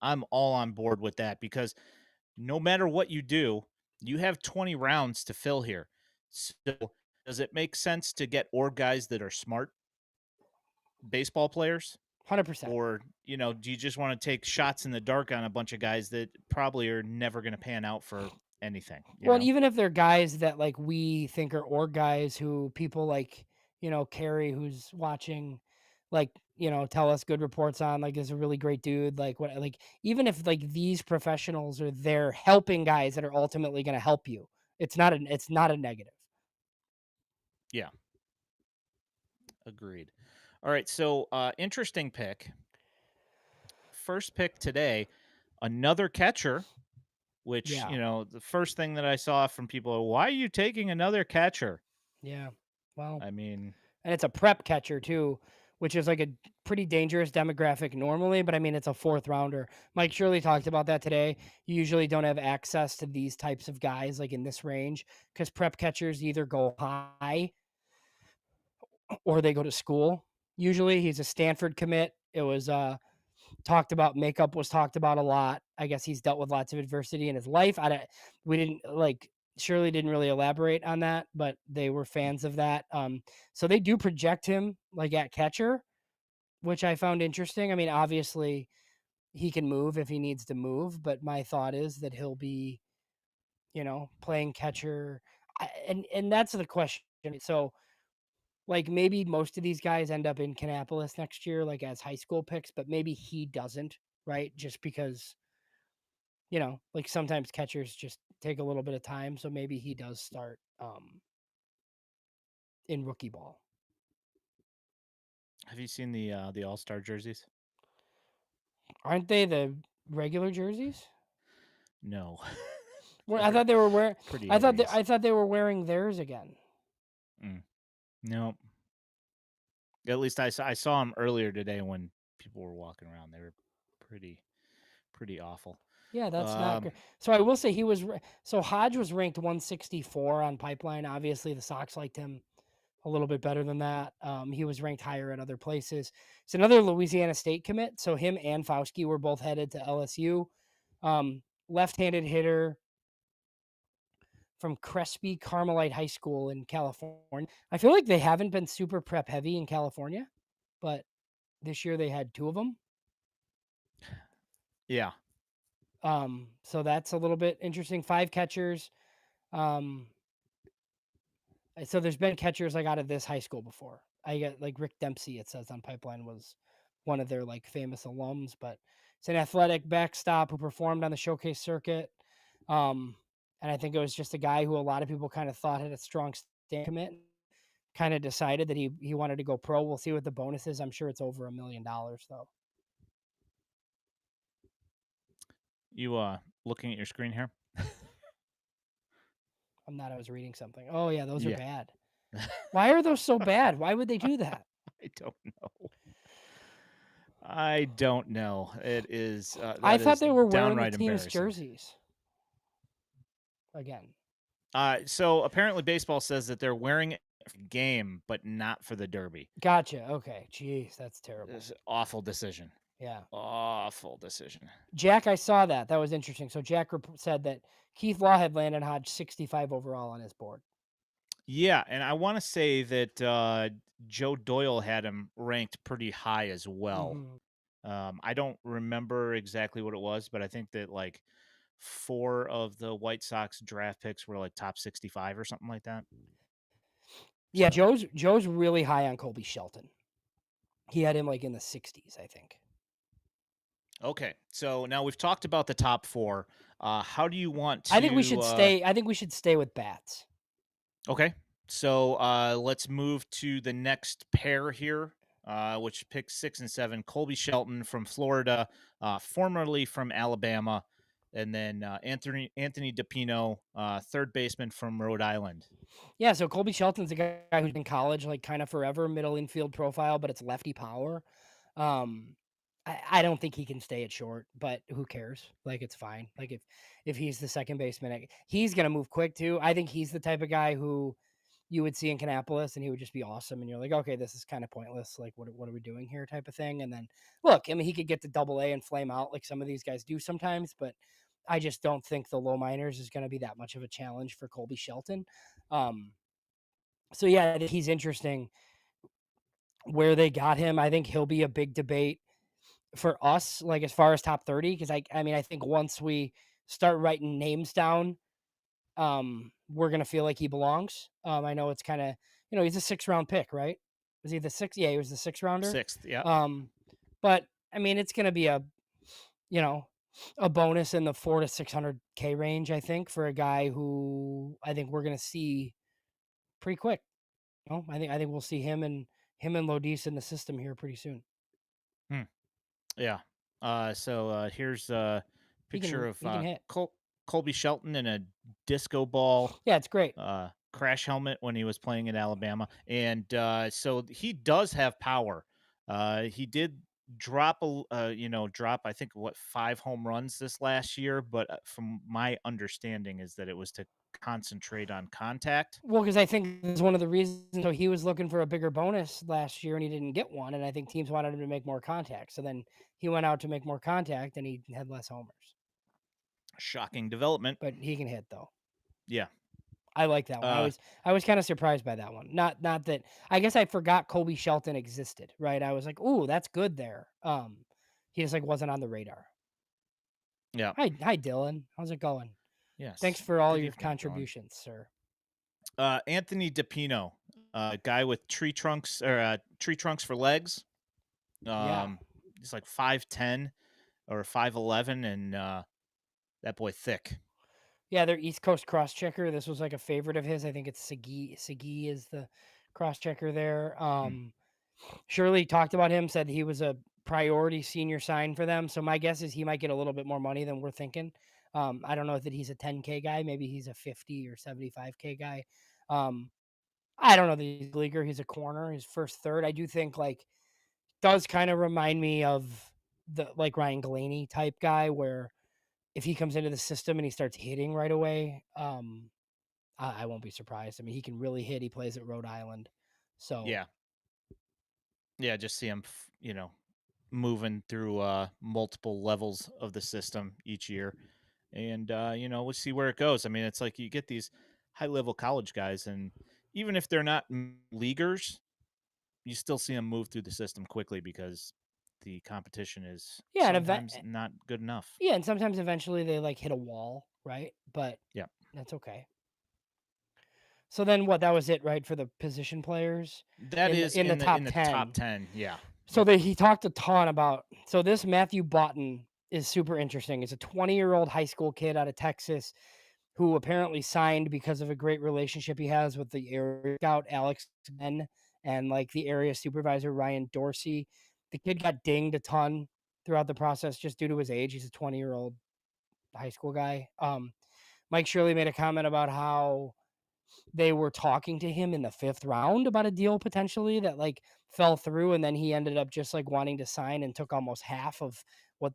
A: I'm all on board with that because no matter what you do, You have 20 rounds to fill here. So does it make sense to get guys that are smart baseball players?
B: 100%.
A: Or, do you just want to take shots in the dark on a bunch of guys that probably are never going to pan out for anything,
B: Well, and even if they're guys that like we think are org guys who people like, Carrie who's watching, like, tell us good reports on, like is a really great dude. Like what like even if like these professionals are there helping guys that are ultimately gonna help you, it's not a negative.
A: Yeah, agreed. All right, so interesting pick. First pick today, another catcher, which,
B: Yeah.
A: the first thing that I saw from people, why are you taking another catcher?
B: Yeah. Well,
A: I mean,
B: and it's a prep catcher too, which is like a pretty dangerous demographic normally, but I mean it's a fourth rounder. Mike Shirley talked about that today. You usually don't have access to these types of guys like in this range because prep catchers either go high or they go to school. Usually he's a Stanford commit. It was talked about, makeup was talked about a lot. I guess he's dealt with lots of adversity in his life. We didn't like Shirley didn't really elaborate on that, but they were fans of that. So they do project him like at catcher, which I found interesting. I mean, obviously he can move if he needs to move, but my thought is that he'll be, playing catcher. And that's the question. So like maybe most of these guys end up in Kannapolis next year, like as high school picks, but maybe he doesn't, right? Just because, like sometimes catchers just take a little bit of time. So maybe he does start in rookie ball.
A: have you seen the All-Star jerseys?
B: Aren't they the regular jerseys?
A: No.
B: Where I
A: They're
B: thought they were wearing
A: pretty hideous.
B: I thought they were wearing theirs again.
A: Mm, no. At least I saw them earlier today when people were walking around. They were pretty pretty awful.
B: Yeah, that's not
A: Um,
B: great. So I will say so Hodge was ranked 164 on Pipeline. Obviously, the Sox liked him a little bit better than that. He was ranked higher at other places. It's another Louisiana State commit. So him and Fauske were both headed to LSU. Left-handed hitter from Crespi Carmelite High School in California. I feel like they haven't been super prep heavy in California, but this year they had two of them.
A: yeah.
B: So that's a little bit interesting. 5 catchers. Um, so there's been catchers like out of this high school before. I got like Rick Dempsey, it says on Pipeline, was one of their like famous alums, but it's an athletic backstop who performed on the showcase circuit. Um, and I think it was just a guy who a lot of people kind of thought had a strong stand commit, kind of decided that he wanted to go pro. We'll see what the bonus is. I'm sure it's over $1 million though.
A: You looking at your screen here?
B: I'm not, I was reading something. Oh yeah, those are
A: Yeah.
B: bad. Why are those so bad? Why would they do that?
A: I don't know. I don't know. It is
B: I
A: that
B: thought
A: is
B: they were wearing the
A: downright
B: team's
A: embarrassing.
B: jerseys again.
A: So apparently baseball says that they're wearing it for the game, but not for the Derby.
B: Gotcha. Okay. Jeez, that's terrible.
A: It's an awful decision.
B: Yeah.
A: Awful decision.
B: Jack, I saw that. That was interesting. So Jack said that Keith Law had landed Hodge 65 overall on his board.
A: Yeah, and I want to say that Joe Doyle had him ranked pretty high as well.
B: Mm-hmm.
A: I don't remember exactly what it was, but I think that like 4 of the White Sox draft picks were like top 65 or something like that.
B: Yeah,
A: So,
B: Joe's really high on Colby Shelton. He had him like in the 60s, I think.
A: okay. So now we've talked about the top 4. How do you want
B: I think we
A: to
B: should stay. I think we should stay with bats.
A: Okay. So let's move to the next pair here, which picks 6 and 7. Colby Shelton from Florida, formerly from Alabama, and then Anthony Depino, third baseman from Rhode Island.
B: Yeah, so Colby Shelton's a guy who's in college like kind of forever, middle infield profile, but it's lefty power. Um, I don't think he can stay at short, but who cares? Like it's fine. Like if he's the second baseman, he's gonna move quick too. I think he's the type of guy who you would see in Kannapolis and he would just be awesome. And you're like, okay, this is kind of pointless. Like, what are we doing here? Type of thing. And then look, I mean, he could get to double A and flame out like some of these guys do sometimes, but I just don't think the low minors is going to be that much of a challenge for Colby Shelton. Um, so yeah, I think he's interesting where they got him. I think he'll be a big debate for us, like as far as top 30, because I mean, I think once we start writing names down, we're gonna feel like he belongs. I know it's kind of, he's a 6th round pick, right? Was he the sixth? Yeah, he was the 6th rounder.
A: 6th, yeah.
B: Um, but I mean, it's gonna be you know, a bonus in the 400 to 600K range, I think, for a guy who I think we're gonna see pretty quick. I think we'll see him and Lodice in the system here pretty soon.
A: Hmm. Yeah. So here's a
B: He
A: picture
B: can
A: of
B: he can hit.
A: Colby Shelton in a disco ball
B: Yeah, it's great.
A: crash helmet when he was playing in Alabama, and so he does have power. He did drop I think what 5 home runs this last year, but from my understanding is that it was to concentrate on contact.
B: Well, because I think this is one of the reasons. So he was looking for a bigger bonus last year and he didn't get one, and I think teams wanted him to make more contact. So then he went out to make more contact and he had less homers.
A: Shocking development.
B: But he can hit though.
A: Yeah.
B: I like that one.
A: Uh,
B: I was kind of surprised by that one. Not that I guess I forgot Colby Shelton existed, right? I was like, "Ooh, that's good there." He just like wasn't on the radar.
A: yeah.
B: Hi Dylan. How's it going? Thanks
A: Yes.
B: for all
A: Good
B: your
A: evening, Dylan.
B: contributions, sir.
A: Anthony Depino, guy with tree trunks for legs.
B: Yeah.
A: He's like 5'10" or 5'11", and that boy thick.
B: Yeah, their East Coast cross checker. This was like a favorite of his. I think it's Sagi. Sagi is the cross checker there.
A: Hmm.
B: Shirley talked about him, said he was a priority senior sign for them. So my guess is he might get a little bit more money than we're thinking. I don't know that he's a 10K guy. Maybe he's a 50 or 75K guy. Um, I don't know that he's a leaguer. He's a corner. His first third. I do think like does kind of remind me of the like Ryan Galvin type guy where if he comes into the system and he starts hitting right away, I won't be surprised. I mean, he can really hit. He plays at Rhode Island, so
A: Yeah, yeah. Just see him, moving through multiple levels of the system each year, and we'll see where it goes. I mean, it's like you get these high level college guys, and even if they're not leaguers, you still see them move through the system quickly because the competition is
B: yeah,
A: sometimes not good enough.
B: yeah, and sometimes eventually they like hit a wall, right? But
A: Yeah.
B: that's okay. So then what? That was it, right, for the position players
A: That is
B: in the top
A: in the top
B: 10.
A: 10, yeah.
B: So
A: Yep.
B: he talked a ton about. So this Matthew Boughton is super interesting. He's a 20-year-old high school kid out of Texas who apparently signed because of a great relationship he has with the area scout Alex Ben and like the area supervisor Ryan Dorsey. The kid got dinged a ton throughout the process just due to his age. He's a 20-year-old high school guy. Mike Shirley made a comment about how they were talking to him in the 5th round about a deal potentially that like fell through, and then he ended up just like wanting to sign and took almost half of what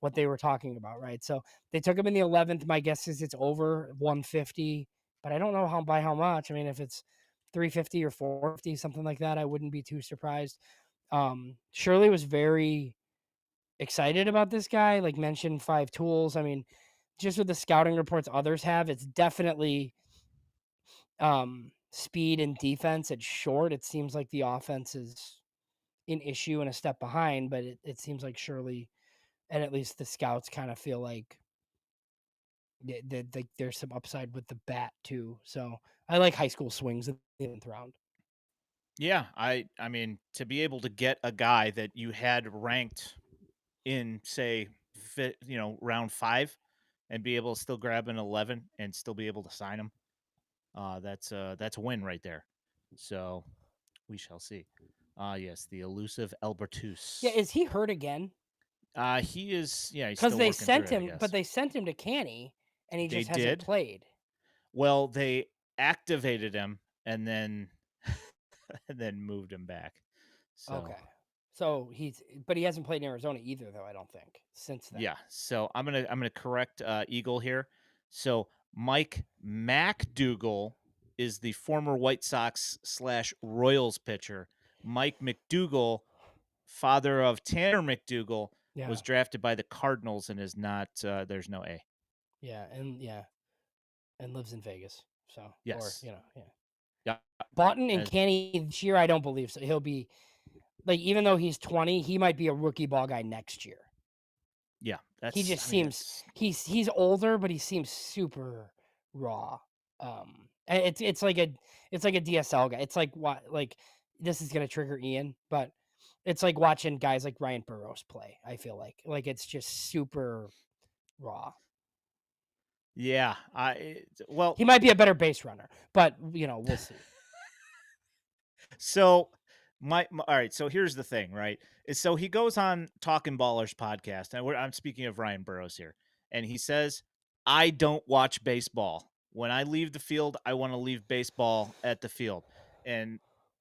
B: what they were talking about, right? So they took him in the 11th. My guess is it's over 150, but I don't know by how much. I mean, if it's 350 or 450, something like that, I wouldn't be too surprised. Shirley was very excited about this guy, like mentioned 5 tools. I mean, just with the scouting reports others have, it's definitely speed and defense at short. It seems like the offense is an issue and a step behind, but it seems like Shirley and at least the scouts kind of feel like there's some upside with the bat too. So I like high school swings in the 11th round.
A: Yeah, I mean, to be able to get a guy that you had ranked in, say, round 5 and be able to still grab an 11 and still be able to sign him, that's a win right there. So, we shall see. Yes, the elusive
B: Yeah,
A: Albertus.
B: is he hurt again?
A: He is, yeah, he's
B: Because
A: still working through it, I
B: but
A: guess.
B: they sent him to Canny, and he
A: They
B: just hasn't
A: did.
B: played.
A: Well, they activated him and then and then moved him back. So,
B: Okay, so but he hasn't played in Arizona either, though. I don't think since then.
A: yeah. So I'm gonna correct Eagle here. So Mike MacDougal is the former White Sox slash Royals pitcher. Mike McDougal, father of Tanner McDougal,
B: Yeah.
A: was drafted by the Cardinals and is not. There's no A.
B: and lives in Vegas. So, or
A: Yes.
B: yeah.
A: Yeah.
B: Button and
A: As
B: Canny this year, I don't believe so. He'll be like, even though he's 20, he might be a rookie ball guy next year.
A: yeah,
B: He
A: that's
B: just
A: I mean,
B: seems
A: it's
B: he's older, but he seems super raw. It's like a DSL guy. It's like what like this is gonna trigger Ian, but it's like watching guys like Ryan Burroughs play. I feel like it's just super raw.
A: yeah, well,
B: He might be a better base runner, but we'll see.
A: so all right, so here's the thing, right? Is so he goes on Talking Ballers podcast, and I'm speaking of Ryan Burroughs here, and he says, "I don't watch baseball. When I leave the field, I want to leave baseball at the field." And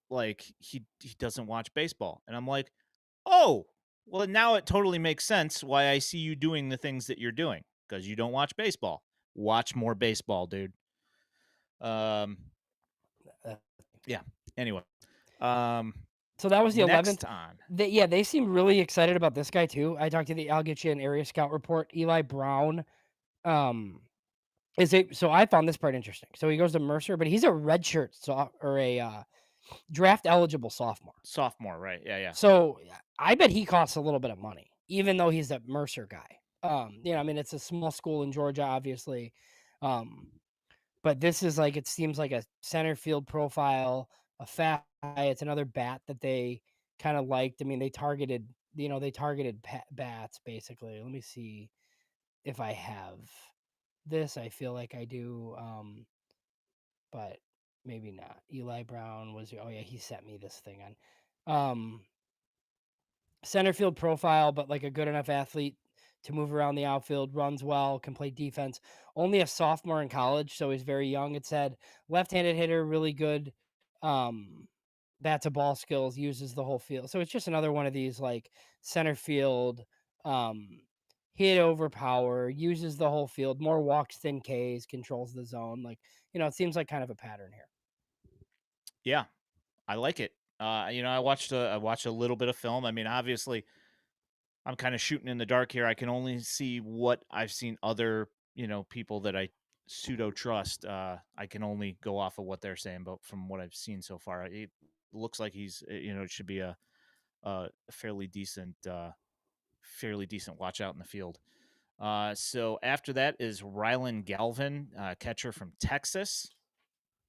A: like he doesn't watch baseball. And I'm like, "Oh, well now it totally makes sense why I see you doing the things that you're doing because you don't watch baseball. Watch more baseball, dude." Um
B: Uh,
A: yeah. Anyway, um
B: So that was the 11th.
A: next on.
B: They seem really excited about this guy too. I talked to I'll get you an area scout report. Eli Brown. Um, so I found this part interesting. So he goes to Mercer, but he's a redshirt or a draft eligible sophomore.
A: Sophomore, right? Yeah, yeah.
B: So I bet he costs a little bit of money, even though he's a Mercer guy. I mean, it's a small school in Georgia, obviously. Um, but this is like, it seems like a center field profile, a fast guy. It's another bat that they kind of liked. I mean, they targeted bats basically. Let me see if I have this. I feel like I do, but maybe not. Eli Brown was, oh yeah, he sent me this thing on center field profile, but like a good enough athlete to move around the outfield, runs well, can play defense. Only a sophomore in college, so he's very young. It said left-handed hitter, really good um bat to ball skills, uses the whole field. So it's just another one of these like center field um hit over power, uses the whole field, more walks than Ks, controls the zone. Like, it seems like kind of a pattern here.
A: Yeah, I like it. I watched a little bit of film. I mean, obviously, I'm kind of shooting in the dark here. I can only see what I've seen other, people that I pseudo trust. I can only go off of what they're saying, but from what I've seen so far, it looks like it should be a fairly decent watch out in the field. So after that is Ryland Galvin, catcher from Texas.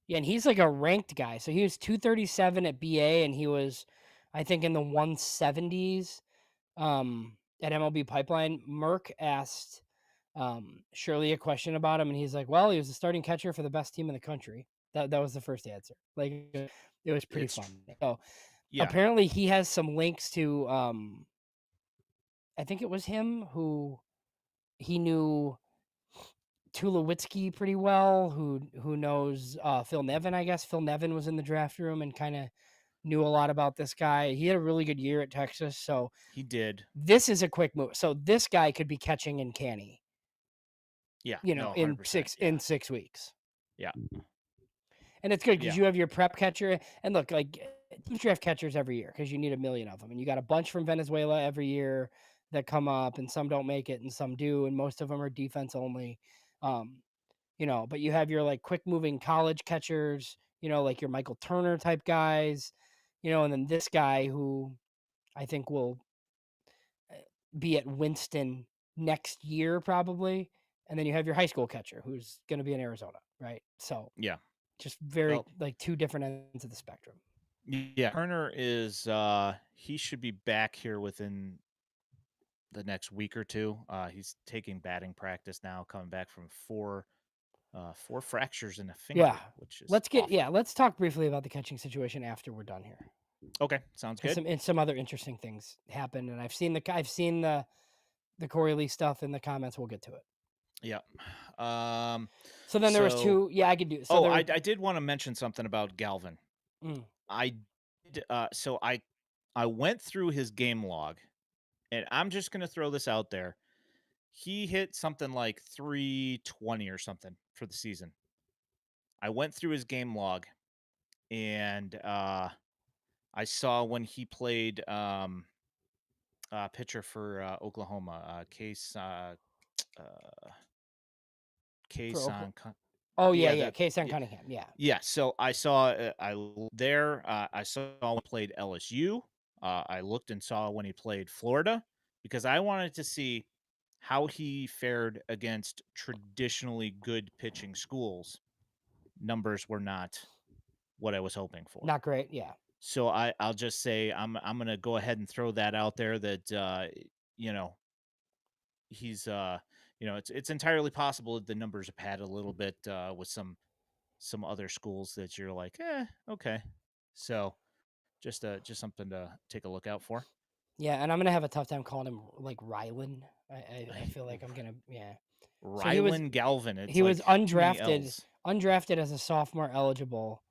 B: Yeah, and he's like a ranked guy. So he was 237 at BA, and he was, I think, in the 170s at MLB Pipeline. Merck asked Shirley a question about him, and he's like, "Well, he was the starting catcher for the best team in the country." That was the first answer. Like, it was pretty
A: It's
B: fun. So
A: Yeah,
B: apparently, he has some links to. I think it was him who he knew Tulowitzki pretty well, who knows Phil Nevin. I guess Phil Nevin was in the draft room and kind of knew a lot about this guy. He had a really good year at Texas, so
A: he did.
B: this is a quick move. So this guy could be catching in Canny,
A: Yeah, no,
B: in
A: 100%. Yeah,
B: 6 weeks.
A: yeah,
B: And it's good because
A: yeah,
B: you have your prep catcher. And look, like teams draft catchers every year because you need a million of them. And you got a bunch from Venezuela every year that come up, and some don't make it and some do. And most of them are defense only. Um, but you have your like quick moving college catchers, like your Michael Turner type guys, and then this guy who I think will be at Winston next year probably. And then you have your high school catcher who's going to be in Arizona, right? So
A: yeah.
B: just very
A: Well,
B: like two different ends of the spectrum.
A: yeah. Turner is he should be back here within the next week or two. He's taking batting practice now, coming back from four fractures in a
B: Yeah.
A: finger, which is awful.
B: Let's talk briefly about the catching situation after we're done here.
A: Okay, sounds
B: Because
A: good.
B: some other interesting things happened, and I've seen the Corey Lee stuff in the comments. We'll get to it.
A: Yeah. Um.
B: So then there was
A: So,
B: two. Yeah, I could do. So
A: oh,
B: there
A: I
B: were.
A: I did want to mention something about Galvin.
B: Mm,
A: I so I went through his game log, and I'm just gonna throw this out there. He hit something like 320 or something for the season. I went through his game log, and I saw when he played pitcher for Oklahoma, Case.
B: for
A: case
B: Oklahoma.
A: on.
B: Oh yeah,
A: Yeah,
B: yeah. Case on Cunningham. Yeah.
A: yeah. So I saw there. I saw when he played LSU. I looked and saw when he played Florida because I wanted to see how he fared against traditionally good pitching schools. Numbers were not what I was hoping for.
B: Not great. Yeah.
A: So I'll just say I'm gonna go ahead and throw that out there that you know he's it's entirely possible that the numbers are padded a little bit with some other schools that you're like okay, so just something to take a look out for.
B: Yeah, and I'm gonna have a tough time calling him like Ryland. I feel like I'm gonna So
A: Ryland Galvin, it's
B: he was
A: like too many
B: undrafted
A: L's.
B: undrafted as a sophomore eligible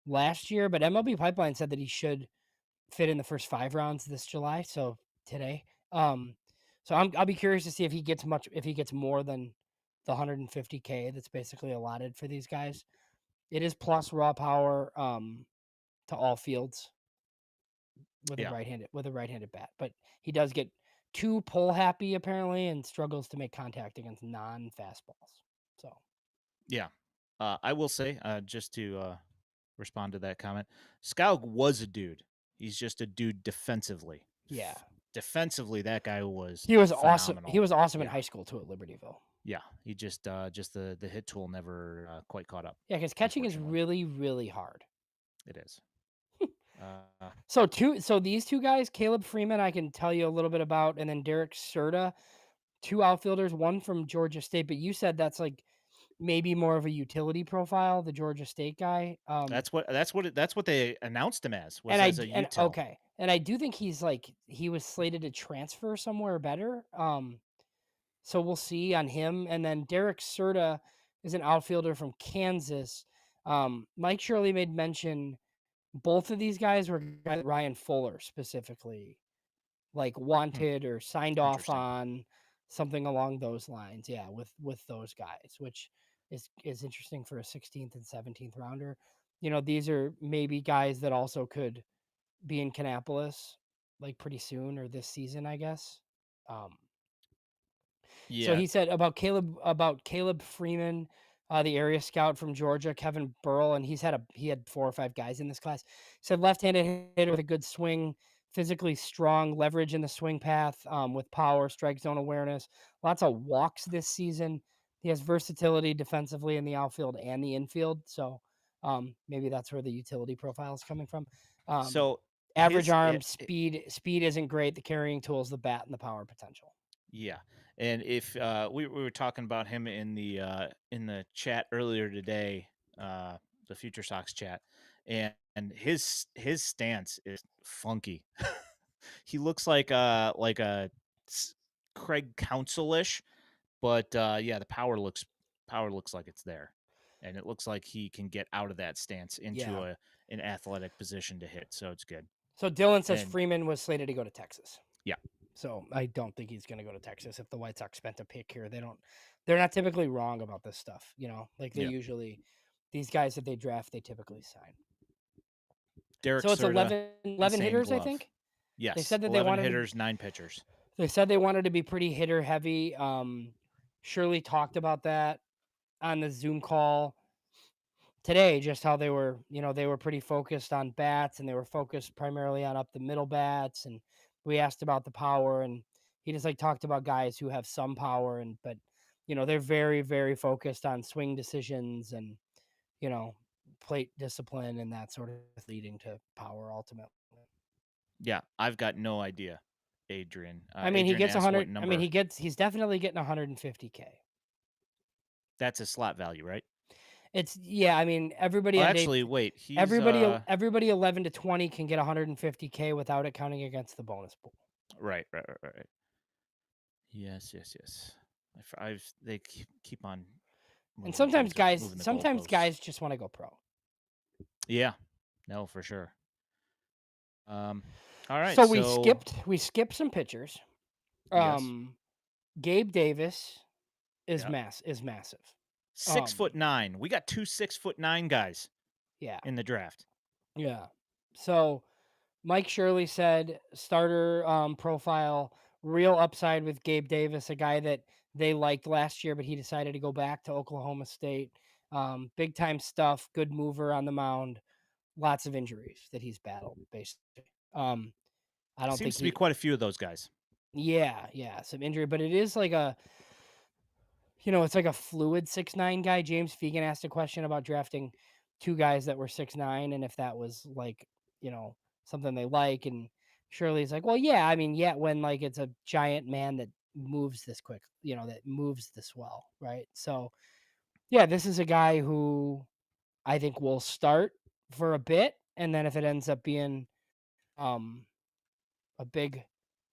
B: last year, but MLB Pipeline said that he should fit in the first 5 rounds this July. So today, so I'll be curious to see if he gets more than the 150K that's basically allotted for these guys. It is plus raw power to all fields with a
A: Yeah,
B: right-handed bat, but he does get too pull happy apparently and struggles to make contact against non-fastballs. So
A: yeah. I will say just to respond to that comment, Scout was a dude. He's just a dude defensively.
B: yeah,
A: Defensively, that guy was
B: he was awesome. He
A: phenomenal.
B: was awesome in
A: Yeah,
B: high school too at Libertyville.
A: yeah. He just the hit tool never quite caught up.
B: Yeah, because catching is
A: Unfortunately,
B: really, really hard.
A: it is. Uh,
B: So these two guys, Caleb Freeman, I can tell you a little bit about, and then Derek Serta, two outfielders, one from Georgia State, but you said that's like maybe more of a utility profile, the Georgia State guy.
A: that's what they announced him as was
B: And I
A: as a
B: d- and
A: util.
B: okay, and I do think he was slated to transfer somewhere better. So we'll see on him. And then Derek Serta is an outfielder from Kansas. Mike Shirley made mention both of these guys were guys that Ryan Fuller specifically like
A: Hmm,
B: wanted or signed off
A: interesting.
B: on, something along those lines. Yeah, with those guys, which is interesting for a 16th and 17th rounder. These are maybe guys that also could be in Kannapolis like pretty soon or this season, I guess. Um, so
A: Yeah.
B: he said about Caleb Freeman, the area scout from Georgia, Kevin Burrell, and he had 4 or 5 guys in this class. Said left-handed hitter with a good swing, physically strong, leverage in the swing path, with power, strike zone awareness, lots of walks this season. He has versatility defensively in the outfield and the infield. So maybe that's where the utility profile is coming from. Um,
A: So
B: Average
A: his
B: arm speed isn't great. The carrying tools, the bat, and the power potential.
A: yeah, and if we were talking about him in the chat earlier today, the Future Sox chat, and his stance is funky. He looks like a Craig Counsell-ish, but yeah, the power looks like it's there, and it looks like he can get out of that stance into
B: Yeah.
A: a an athletic position to hit. So it's good.
B: So Dylan says
A: And
B: Freeman was slated to go to Texas.
A: yeah,
B: So I don't think he's going to go to Texas if the White Sox spent a pick here. They're not typically wrong about this stuff, like they
A: yeah.
B: usually, these guys that they draft, they typically sign.
A: Derek
B: So it's
A: Serta,
B: 11
A: insane
B: hitters, I
A: glove.
B: think. They
A: Yes,
B: said that
A: 11 hitters, 9 pitchers.
B: they said they wanted to be pretty hitter heavy. Shirley talked about that on the Zoom call today, just how they were pretty focused on bats and they were focused primarily on up the middle bats. And we asked about the power, and he just like talked about guys who have some power, but they're very, very focused on swing decisions and, you know, plate discipline and that sort of leading to power ultimately.
A: Yeah, I've got no idea, Adrian.
B: I mean, he
A: Adrian
B: gets
A: asked what
B: 100. I mean,
A: number.
B: he's definitely getting 150K.
A: That's a slot value, right?
B: Yeah. I mean, everybody
A: Oh,
B: on day
A: actually, wait. He's
B: everybody 11 to 20 can get 150K without it counting against the bonus pool.
A: right. Yes, yes, yes. They keep on
B: And
A: moving things, moving the
B: sometimes
A: goalposts.
B: guys just want to go pro.
A: Yeah, no, for sure. Um, all right,
B: So
A: so
B: we skipped some pitchers.
A: yes,
B: Gabe Davis
A: yeah,
B: is massive.
A: 6'9". We got 2 6'9" guys
B: Yeah.
A: in the draft.
B: Yeah. So Mike Shirley said starter profile, real upside with Gabe Davis, a guy that they liked last year, but he decided to go back to Oklahoma State. Big time stuff, good mover on the mound, lots of injuries that he's battled, basically. I don't think
A: Seems to be
B: he,
A: quite a few of those guys.
B: yeah, some injury, but it is like it's like a fluid 6'9" guy. James Fegan asked a question about drafting two guys that were 6'9" and if that was like, something they like. And Shirley's like, well, yeah, I mean, yeah, when like it's a giant man that moves this quick, that moves this well, right? So, yeah, this is a guy who I think will start for a bit. And then if it ends up being um, a big,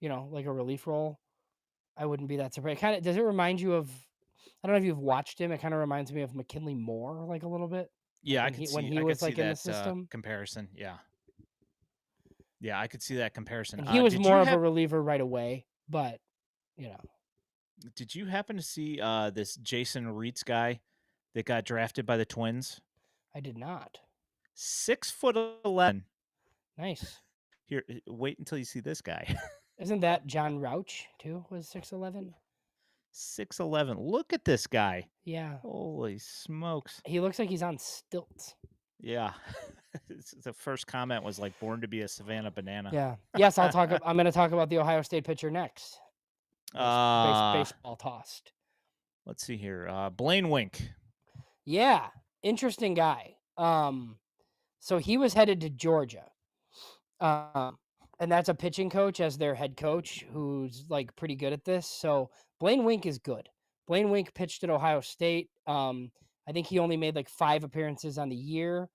B: like a relief role, I wouldn't be that surprised. Kind of does it remind you of? I don't know if you've watched him. It kind of reminds me of McKinley Moore, like a little bit, like
A: Yeah,
B: when he
A: I could
B: was
A: see
B: like in the
A: that
B: system,
A: comparison. Yeah, yeah, I could see that comparison.
B: and he was
A: Did you
B: more of a
A: have
B: reliever right away. But you know,
A: Did you happen to see this Jason Reitz guy that got drafted by the Twins?
B: I did not.
A: 6'11".
B: Nice.
A: Here, wait until you see this guy.
B: Isn't that John Rauch too? Was 6'11"?
A: 6'11". Look at this guy.
B: Yeah,
A: Holy smokes.
B: he looks like he's on stilts.
A: Yeah. The first comment was like born to be a Savannah banana.
B: Yeah. Yes, I'll talk. I'm going to talk about the Ohio State pitcher next.
A: uh
B: Baseball tossed.
A: let's see here. Blaine Wink.
B: Yeah, interesting guy. So he was headed to Georgia. Um, and that's a pitching coach as their head coach who's like pretty good at this. So Blaine Wink is good. Blaine Wink pitched at Ohio State. I think he only made like 5 appearances on the year.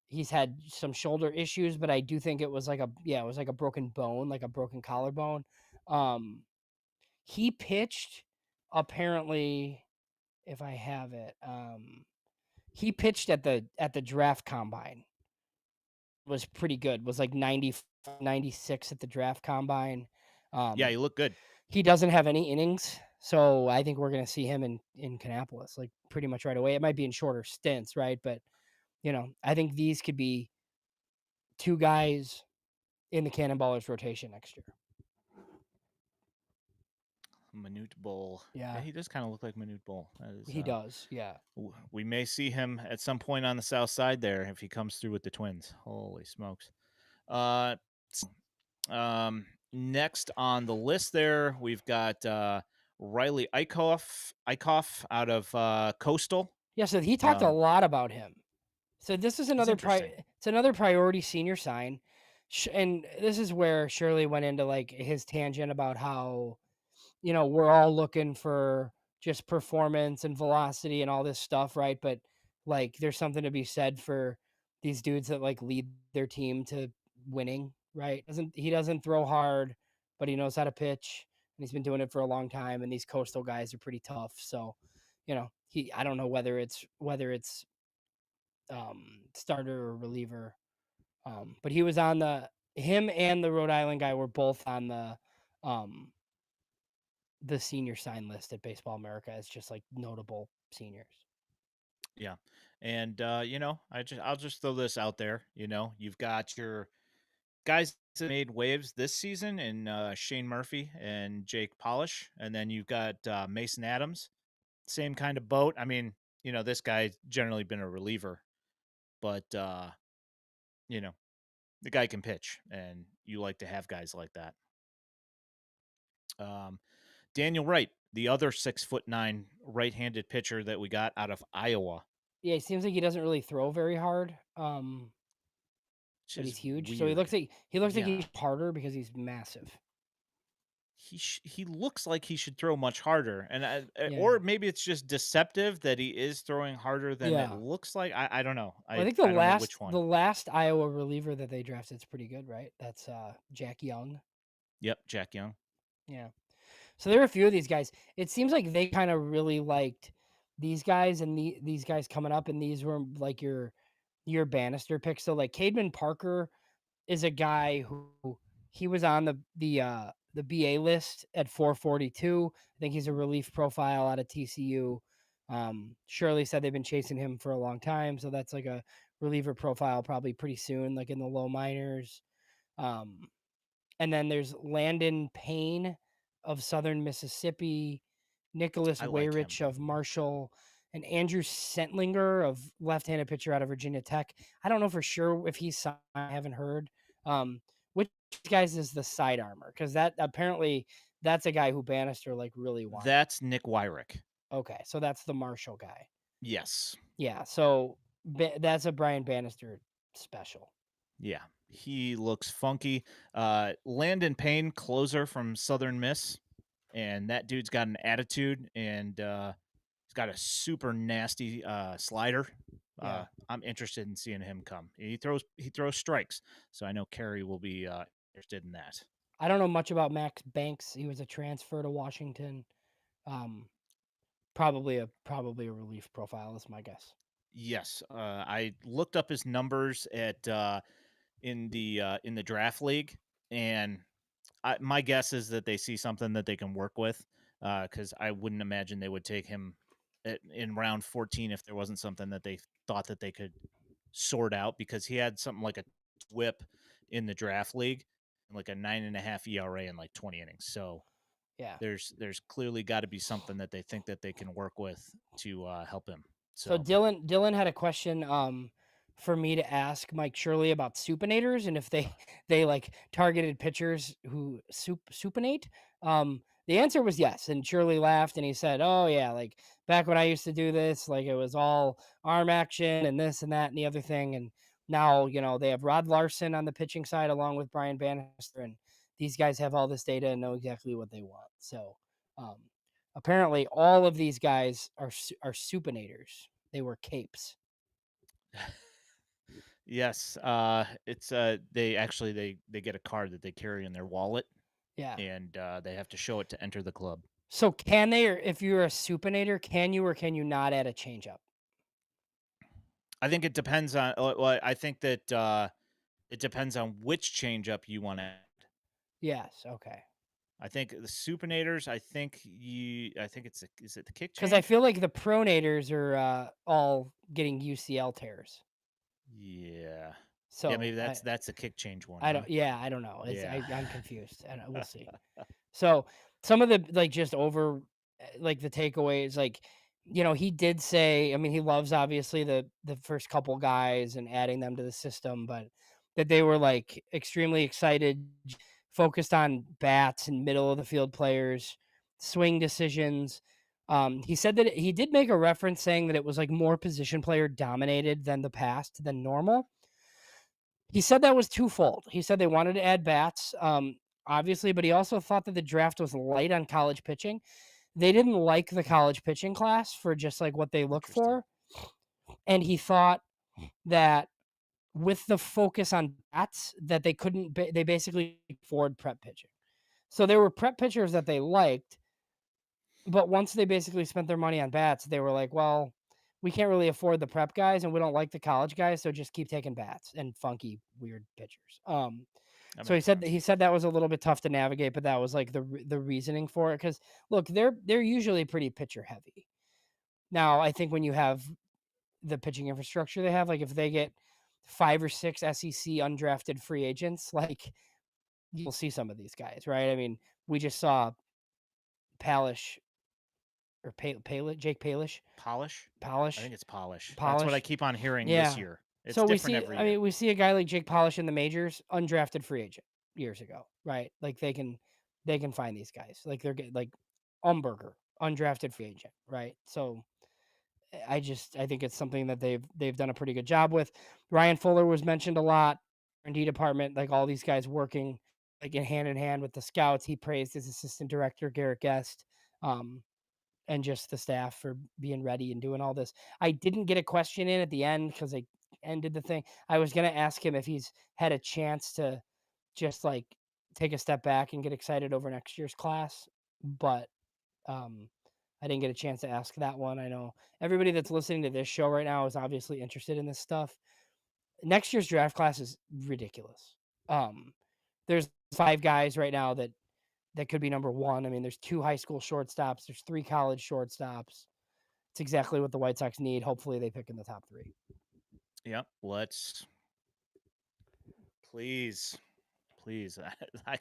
B: He's had some shoulder issues, but I do think it was like it was like a broken bone, like a broken collarbone. Um, he pitched apparently, if I have it, he pitched at the draft combine. Was pretty good. Was like 90, 96 at the draft combine.
A: Yeah, you look good.
B: He doesn't have any innings, so I think we're going to see him in Kannapolis like pretty much right away. It might be in shorter stints, right? But I think these could be two guys in the Cannonballers rotation next year.
A: Manute Bull. Yeah,
B: Yeah,
A: he does kind of look like Manute Bull. That is,
B: he does. Yeah.
A: we may see him at some point on the south side there if he comes through with the Twins. Holy smokes. Uh, next on the list there, we've got Riley Ivikoff out of Coastal.
B: Yeah, so he talked a
A: Um,
B: lot about him. So this is
A: he's
B: another
A: interesting.
B: it's another priority senior sign. And this is where Shirley went into like his tangent about how we're all looking for just performance and velocity and all this stuff, right? But like there's something to be said for these dudes that like lead their team to winning, right? He doesn't throw hard, but he knows how to pitch and he's been doing it for a long time, and these coastal guys are pretty tough. So, I don't know whether it's starter or reliever. But he was on him and the Rhode Island guy were both on um the senior sign list at Baseball America as just like notable seniors.
A: Yeah. And I'll just throw this out there. You've got your guys that made waves this season in Shane Murphy and Jake Polish, and then you've got Mason Adams, same kind of boat. I mean, this guy's generally been a reliever, but you know, the guy can pitch, and you like to have guys like that. Um, Daniel Wright, the other 6'9" right-handed pitcher that we got out of Iowa.
B: Yeah, it seems like he doesn't really throw very hard.
A: Which
B: But he's
A: is
B: huge. So
A: weird.
B: he looks like
A: Yeah.
B: he's harder because he's massive.
A: He looks like he should throw much harder, and
B: Yeah.
A: or maybe it's just deceptive that he is throwing harder than it
B: Yeah.
A: looks like. I don't know.
B: Well, I think
A: I don't know which
B: the
A: one.
B: last Iowa reliever that they drafted is pretty good, right? That's Jack Young.
A: Yep, Jack Young.
B: Yeah. So there are a few of these guys. It seems like they kind of really liked these guys and these guys coming up, and these were like your Bannister picks. So like Caedmon Parker is a guy who he was on the BA list at 442. I think he's a relief profile out of TCU. Shirley said they've been chasing him for a long time, so that's like a reliever profile probably pretty soon, like in the low minors. Um, and then there's Landon Payne of Southern Mississippi, Nicholas
A: I like him.
B: Weyrich of Marshall, and Andrew Sentlinger of left-handed pitcher out of Virginia Tech. I don't know for sure if he's signed. I haven't heard. Which guys is the side armor? Because that apparently that's a guy who Bannister like really wanted.
A: That's Nick Wyrick.
B: Okay, so that's the Marshall guy.
A: Yes.
B: Yeah, so that's a Brian Bannister special.
A: Yeah. He looks funky. Landon Payne, closer from Southern Miss, and that dude's got an attitude, and he's got a super nasty slider.
B: Yeah.
A: I'm interested in seeing him come. He throws strikes, so I know Kerry will be interested in that.
B: I don't know much about Max Banks. He was a transfer to Washington. Probably a relief profile is my guess.
A: Yes, I looked up his numbers at in the draft league, and my guess is that they see something that they can work with, because I wouldn't imagine they would take him in round 14 if there wasn't something that they thought that they could sort out, because he had something like a whip in the draft league and like a 9.5 ERA in like 20 innings. So
B: Yeah.
A: there's clearly got to be something that they think that they can work with to help him.
B: So
A: So
B: Dylan had a question for me to ask Mike Shirley about supinators and if they like targeted pitchers who supinate. The answer was yes, and Shirley laughed and he said, "Oh yeah, like back when I used to do this, like it was all arm action and this and that and the other thing, and now they have Rod Larson on the pitching side along with Brian Bannister, and these guys have all this data and know exactly what they want." So um, apparently, all of these guys are supinators. They were capes.
A: yes, it's they get a card that they carry in their wallet,
B: Yeah.
A: and they have to show it to enter the club.
B: So can they, or if you're a supinator, can you or can you not add a changeup?
A: I think it depends on. I think that it depends on which changeup you want to add.
B: Yes. Okay.
A: I think the supinators. I think is it the kick
B: Because I
A: change?
B: feel like the pronators are all getting UCL tears.
A: Yeah. Yeah,
B: So
A: maybe that's the kick change one,
B: I
A: huh?
B: don't. Yeah, I don't know.
A: Yeah.
B: I'm confused, and we'll see. So some of the like just over like the takeaways, like he did say, I mean, he loves obviously the first couple guys and adding them to the system, but that they were like extremely excited, focused on bats and middle of the field players, swing decisions. He said that he did make a reference saying that it was like more position player dominated than the past than normal. He said that was twofold. He said they wanted to add bats, obviously, but he also thought that the draft was light on college pitching. They didn't like the college pitching class for just like what they look
A: Interesting.
B: for. And he thought that with the focus on bats, that they couldn't, they basically afford prep pitching. So there were prep pitchers that they liked, but once they basically spent their money on bats, they were like, well, we can't really afford the prep guys and we don't like the college guys, so just keep taking bats and funky, weird pitchers.
A: That
B: So he
A: makes
B: said
A: sense.
B: that was a little bit tough to navigate, but that was like the reasoning for it. Because look, they're usually pretty pitcher heavy. Now, I think when you have the pitching infrastructure they have, like if they get 5 or 6 SEC undrafted free agents, like you'll see some of these guys, right? I mean, we just saw Palish or Jake
A: Polish? I
B: Polish,
A: think it's polish. That's what I
B: Polish.
A: keep on hearing this
B: Yeah.
A: year. It's
B: So we
A: different
B: see,
A: every
B: I
A: year.
B: mean, we see a guy like Jake Polish in the majors, undrafted free agent years ago, right? Like they can find these guys. Like they're like Umberger, undrafted free agent, right? So I think it's something that they've done a pretty good job with. Ryan Fuller was mentioned a lot. R&D department, like all these guys working like in hand with the scouts. He praised his assistant director Garrett Guest. And just the staff for being ready and doing all this. I didn't get a question in at the end because I ended the thing. I was going to ask him if he's had a chance to just like take a step back and get excited over next year's class, but um, I didn't get a chance to ask that one. I know everybody that's listening to this show right now is obviously interested in this stuff. Next year's draft class is ridiculous. Um, there's 5 guys right now that could be number one. I mean, there's 2 high school shortstops, there's 3 college shortstops. It's exactly what the White Sox need. Hopefully, they pick in the top 3.
A: Yep. Let's please please. I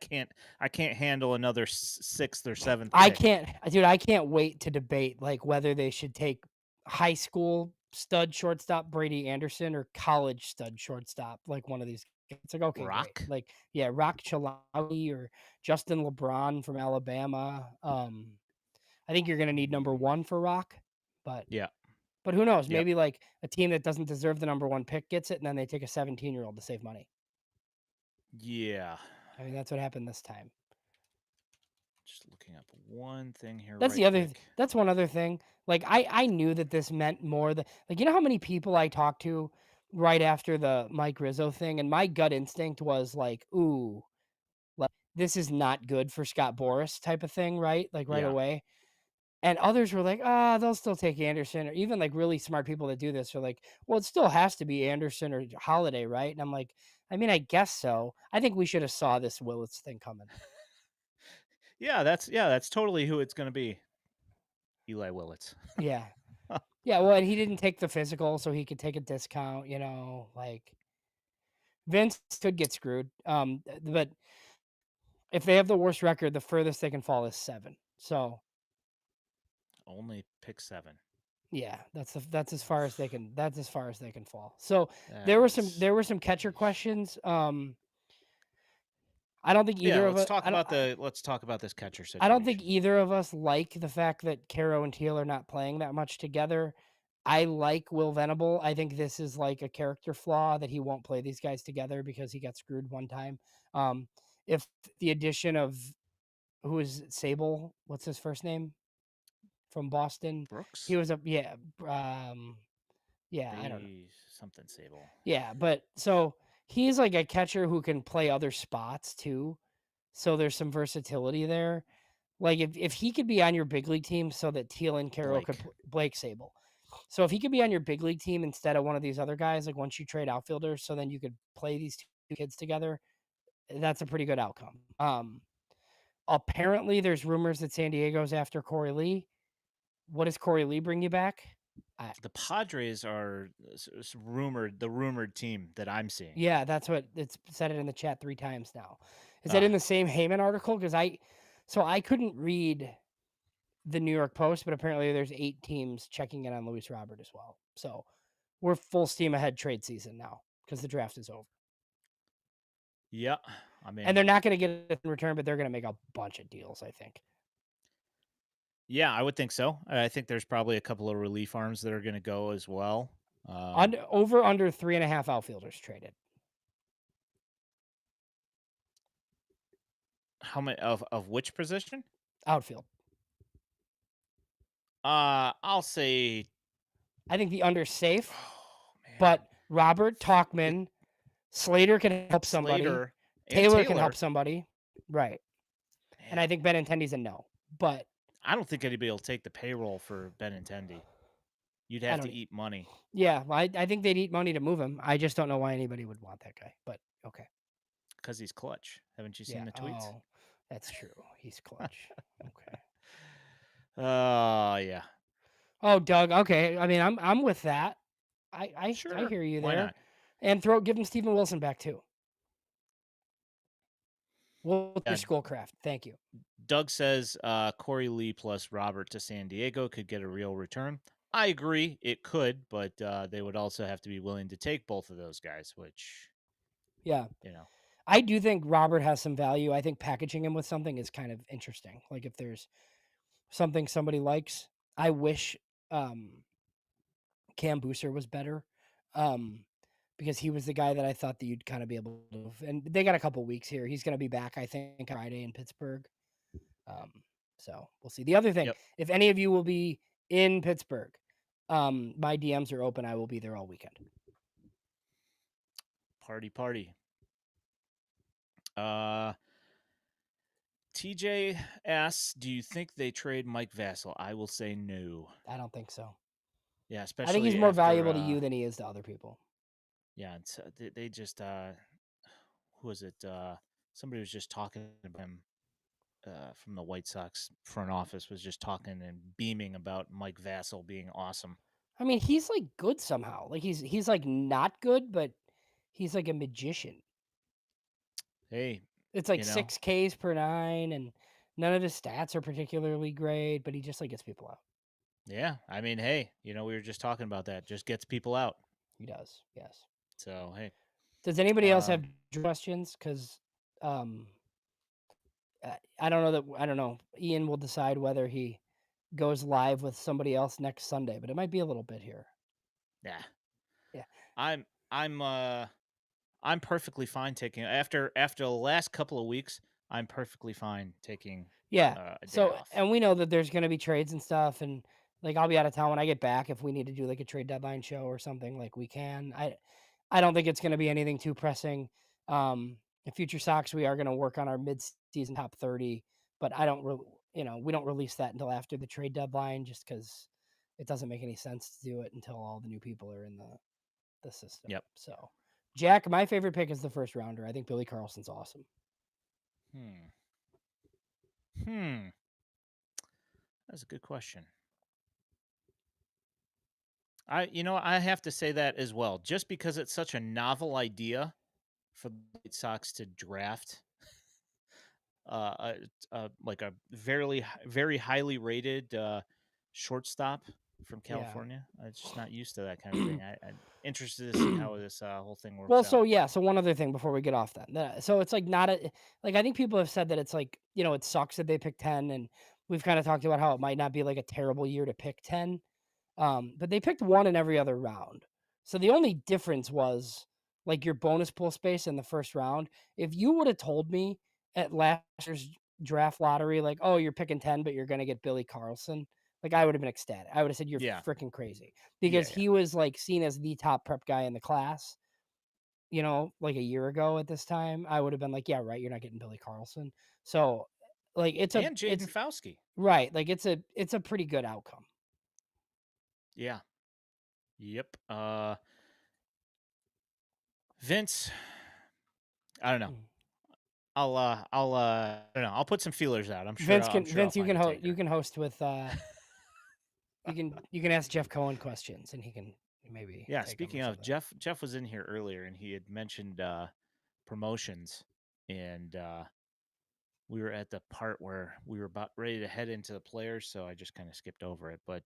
A: can't handle another sixth or seventh
B: I
A: pick.
B: can't, dude. I can't wait to debate like whether they should take high school stud shortstop Brady Anderson or college stud shortstop like one of these. It's like okay, great.
A: Rock?
B: Like yeah, Rock Chalani or Justin LeBron from Alabama. I think you're gonna need number one for Rock, but
A: Yeah.
B: who knows?
A: Yep.
B: Maybe like a team that doesn't deserve the number one pick gets it, and then they take a 17-year-old to save money.
A: Yeah.
B: I mean, that's what happened this time.
A: Just looking up one thing here
B: That's
A: right
B: the other.
A: quick.
B: That's one other thing. Like I knew that this meant more than like you know how many people I talked to right after the Mike Rizzo thing, and my gut instinct was like, ooh, like this is not good for Scott Boras type of thing, right? Like right
A: Yeah.
B: away. And others were like, ah, they'll still take Anderson, or even like really smart people that do this are like, well, it still has to be Anderson or Holiday, right? And I'm like, I mean, I guess so. I think we should have saw this Willits thing coming.
A: Yeah, that's totally who it's going to be. Eli Willits.
B: Yeah. Yeah, well, and he didn't take the physical, so he could take a discount, like Vince could get screwed. But if they have the worst record, the furthest they can fall is 7. So
A: Only pick 7.
B: yeah, that's as far as they can fall. So
A: That is.
B: there were some catcher questions. I don't think
A: Yeah,
B: either of us
A: let's talk about this catcher
B: I don't think
A: situation.
B: either of us like the fact that Caro and Teal are not playing that much together. I like Will Venable. I think this is like a character flaw that he won't play these guys together because he got screwed one time. If the addition of who is it, Sable? What's his first name from Boston? He
A: Brooks?
B: was a yeah, I don't know.
A: Something Sable.
B: Yeah, but so he's like a catcher who can play other spots too. So there's some versatility there. Like if he could be on your big league team so that Teal and Carroll could
A: Blake.
B: Blake Sable. So if he could be on your big league team instead of one of these other guys, like once you trade outfielders, so then you could play these two kids together, that's a pretty good outcome. Apparently there's rumors that San Diego's after Corey Lee. What does Corey Lee bring you back?
A: The Padres are the rumored team that I'm seeing.
B: Yeah, that's what it's said it in the chat 3 times now. Is that
A: Ah,
B: in the same Heyman article? Because I couldn't read the New York Post, but apparently there's 8 teams checking in on Luis Robert as well. So we're full steam ahead trade season now because the draft is over.
A: yeah. I
B: And
A: mean,
B: they're not going to get it in return, but they're going to make a bunch of deals, I think.
A: yeah, I would think so. I think there's probably a couple of relief arms that are going to go as well. Um,
B: Under 3.5 outfielders traded.
A: how many of which position?
B: Outfield.
A: I'll say.
B: I think the under safe,
A: Oh man,
B: but Robert
A: it,
B: Talkman, Slater can help somebody.
A: Slater and
B: Taylor can help
A: Taylor.
B: somebody. Right. And I
A: Man,
B: think Benintendi's a no. But
A: I don't think anybody will take the payroll for Benintendi. You'd
B: I
A: have to
B: don't.
A: eat money
B: Yeah, I think they'd eat money to move him. I just don't know why anybody would want that guy. But okay.
A: because he's clutch. Haven't you
B: Yeah.
A: seen the tweets?
B: Oh, that's true. He's clutch. Okay.
A: Oh yeah,
B: Oh, Doug. Okay. I mean, I'm with that. I
A: sure.
B: hear you
A: Why
B: there.
A: not?
B: And give him Steven Wilson back too. We'll your
A: Yeah,
B: Schoolcraft. Thank you.
A: Doug says Corey Lee plus Robert to San Diego could get a real return. I agree, it could, but they would also have to be willing to take both of those guys, which
B: Yeah.
A: you know,
B: I do think Robert has some value. I think packaging him with something is kind of interesting. Like if there's something somebody likes, I wish Cam Booster was better. Because he was the guy that I thought that you'd kind of be able to move. And they got a couple weeks here. He's going to be back, I think, Friday in Pittsburgh. Um, so we'll see. The other thing,
A: yep,
B: if any of you will be in Pittsburgh, my DMs are open. I will be there all weekend.
A: party. Uh, TJ asks, "Do you think they trade Mike Vassell?" I will say no.
B: I don't think so.
A: Yeah,
B: I think he's
A: especially
B: more
A: after
B: valuable to you than he is to other people.
A: yeah, it's, they just who was it? Somebody was just talking about him from the White Sox front office was just talking and beaming about Mike Vassell being awesome.
B: I mean, he's like good somehow. Like he's like not good, but he's like a magician.
A: Hey,
B: It's like
A: you know?
B: 6 Ks per 9, and none of his stats are particularly great, but he just, like, gets people out.
A: Yeah, I mean, hey, we were just talking about that. Just gets people out.
B: He does, yes.
A: So hey,
B: Does anybody else have
A: um,
B: questions? 'Cause, um, I don't know. Ian will decide whether he goes live with somebody else next Sunday, but it might be a little bit here.
A: yeah,
B: Yeah.
A: I'm I'm uh I'm perfectly fine taking after the last couple of weeks. I'm perfectly fine taking
B: Yeah.
A: a day
B: So,
A: off.
B: and we know that there's gonna be trades and stuff, and, like, I'll be out of town when I get back. If we need to do, like, a trade deadline show or something, like, we can. I don't think it's gonna be anything too pressing. In Future Sox, we are gonna work on our mid-season top 30, but I don't re we don't release that until after the trade deadline just because it doesn't make any sense to do it until all the new people are in the system.
A: Yep.
B: So, Jack, my favorite pick is the first rounder. I think Billy Carlson's awesome.
A: Hmm. Hmm. That's a good question. I have to say that as well, just because it's such a novel idea for the White Sox to draft like a very highly rated shortstop from
B: Yeah.
A: California. I'm just not used to that kind of thing. I'm interested to see how this whole thing
B: Well,
A: works
B: so
A: out.
B: yeah, so one other thing before we get off that. So it's like not a like I think people have said that it's like, it sucks that they picked 10, and we've kind of talked about how it might not be like a terrible year to pick 10. But they picked one in every other round. So the only difference was like your bonus pool space in the first round. If you would have told me at last year's draft lottery, like, oh, you're picking 10, but you're gonna get Billy Carlson, like I would have been ecstatic. I would have said you're
A: Yeah,
B: freaking crazy
A: yeah,
B: because
A: yeah.
B: he was like seen as the top prep guy in the class. Like a year ago at this time, I would have been like, yeah, right, you're not getting Billy Carlson. So like
A: And Jaden
B: it's
A: Fauske.
B: right, like it's a pretty good outcome.
A: Yeah. Yep. Vince, I don't know.
B: Mm.
A: I don't know. I'll put some feelers out. I'm sure I'll
B: Vince,
A: find a
B: you
A: taker.
B: can host with you can ask Jeff Cohen questions and he can maybe
A: Yeah,
B: take them or
A: speaking of
B: something.
A: Jeff was in here earlier and he had mentioned promotions and we were at the part where we were about ready to head into the players, so I just kind of skipped over it. But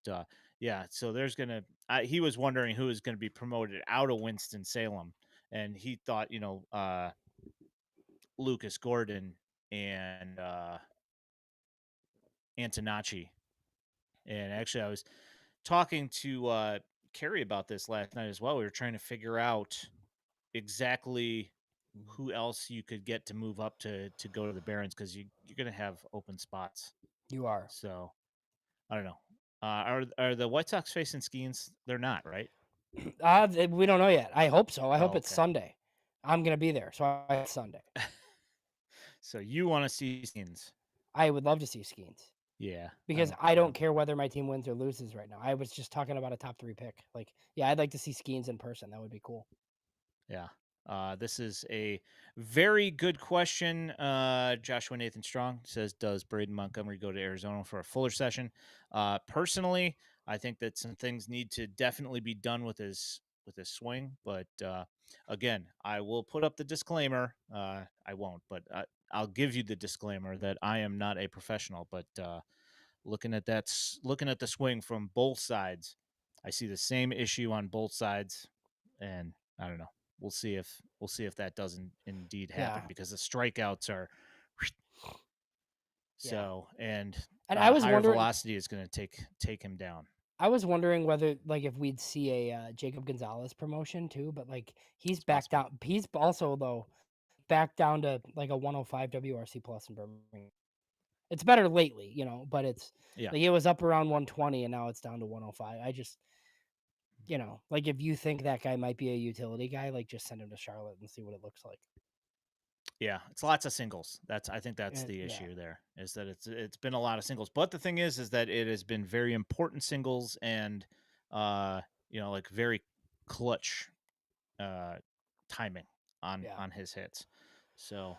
A: yeah, so there's gonna. He was wondering who is going to be promoted out of Winston Salem, and he thought Lucas Gordon and Antonacci. And actually, I was talking to Carrie about this last night as well. We were trying to figure out exactly
B: Mhm.
A: who else you could get to move up to go to the Barons because you're going to have open spots.
B: You are.
A: So I don't know. Are the White Sox facing Skeens? They're not, right?
B: We don't know yet. I hope so. I hope
A: Oh,
B: it's
A: okay.
B: Sunday. I'm gonna be there, so it's Sunday.
A: So you want to see Skeens?
B: I would love to see Skeens
A: Yeah, I
B: because
A: don't.
B: I
A: I
B: don't
A: don't.
B: care whether my team wins or loses right now. I was just talking about a top 3 pick. Like, yeah, I'd like to see Skeens in person. That would be cool.
A: Yeah. This is a very good question. Joshua Nathan Strong says, "Does Braden Montgomery go to Arizona for a fuller session?" Personally, I think that some things need to definitely be done with his swing. But again, I will put up the disclaimer. I won't, but I'll give you the disclaimer that I am not a professional. But looking at the swing from both sides, I see the same issue on both sides, and I don't know. We'll see if that doesn't indeed happen
B: Yeah.
A: because the strikeouts are
B: Yeah.
A: so and
B: And
A: higher velocity is going to take him down.
B: I was wondering whether, like, if we'd see a Jacob Gonzalez promotion too, but like he's
A: It's
B: back
A: possible.
B: down. He's also though back down to like a 105 WRC plus in Birmingham. It's better lately, but it's
A: Yeah,
B: like it was up around 120 and now it's down to 105. I just, like if you think that guy might be a utility guy, like just send him to Charlotte and see what it looks like.
A: yeah. It's lots of singles. I think that's
B: And
A: the
B: yeah,
A: issue there is that it's been a lot of singles. But the thing is that it has been very important singles and uh like very clutch uh timing
B: yeah.
A: on his hits. So,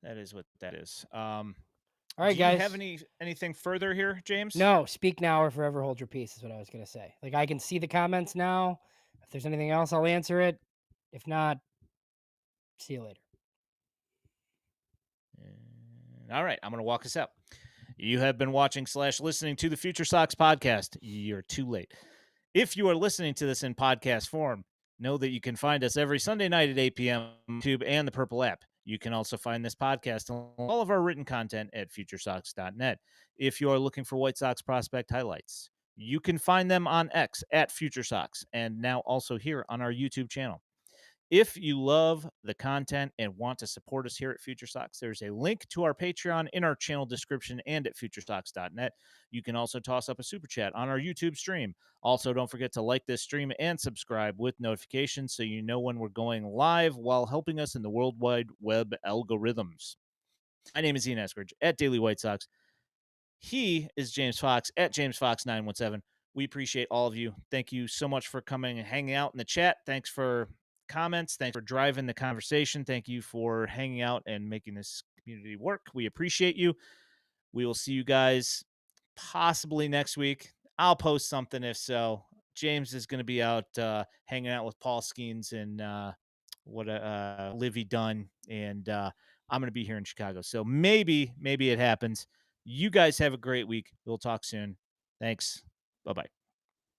A: that is what that is.
B: All right,
A: Do you have
B: guys.
A: anything further here, James?
B: No, speak now or forever hold your peace is what I was gonna say. Like I can see the comments now. If there's anything else, I'll answer it. If not, see you later.
A: All right, I'm going to walk us out. You have been watching / listening to the Future Sox podcast. You're too late. If you are listening to this in podcast form, know that you can find us every Sunday night at 8 p.m. on YouTube and the Purple app. You can also find this podcast and all of our written content at FutureSox.net. If you are looking for White Sox prospect highlights, you can find them on X at FutureSox and now also here on our YouTube channel. If you love the content and want to support us here at FutureSox, there's a link to our Patreon in our channel description and at FutureSox.net. You can also toss up a super chat on our YouTube stream. Also, don't forget to like this stream and subscribe with notifications so you know when we're going live while helping us in the World Wide Web algorithms. My name is Ian Eskridge at Daily White Sox. He is James Fox at JamesFox917. We appreciate all of you. Thank you so much for coming and hanging out in the chat. Thanks for comments. Thanks for driving the conversation. Thank you for hanging out and making this community work. We appreciate you. We will see you guys possibly next week. I'll post something if so. James is going to be out hanging out with Paul Skeens and Livy Dunn, and I'm going to be here in Chicago. So maybe it happens. You guys have a great week. We'll talk soon. Thanks. Bye-bye.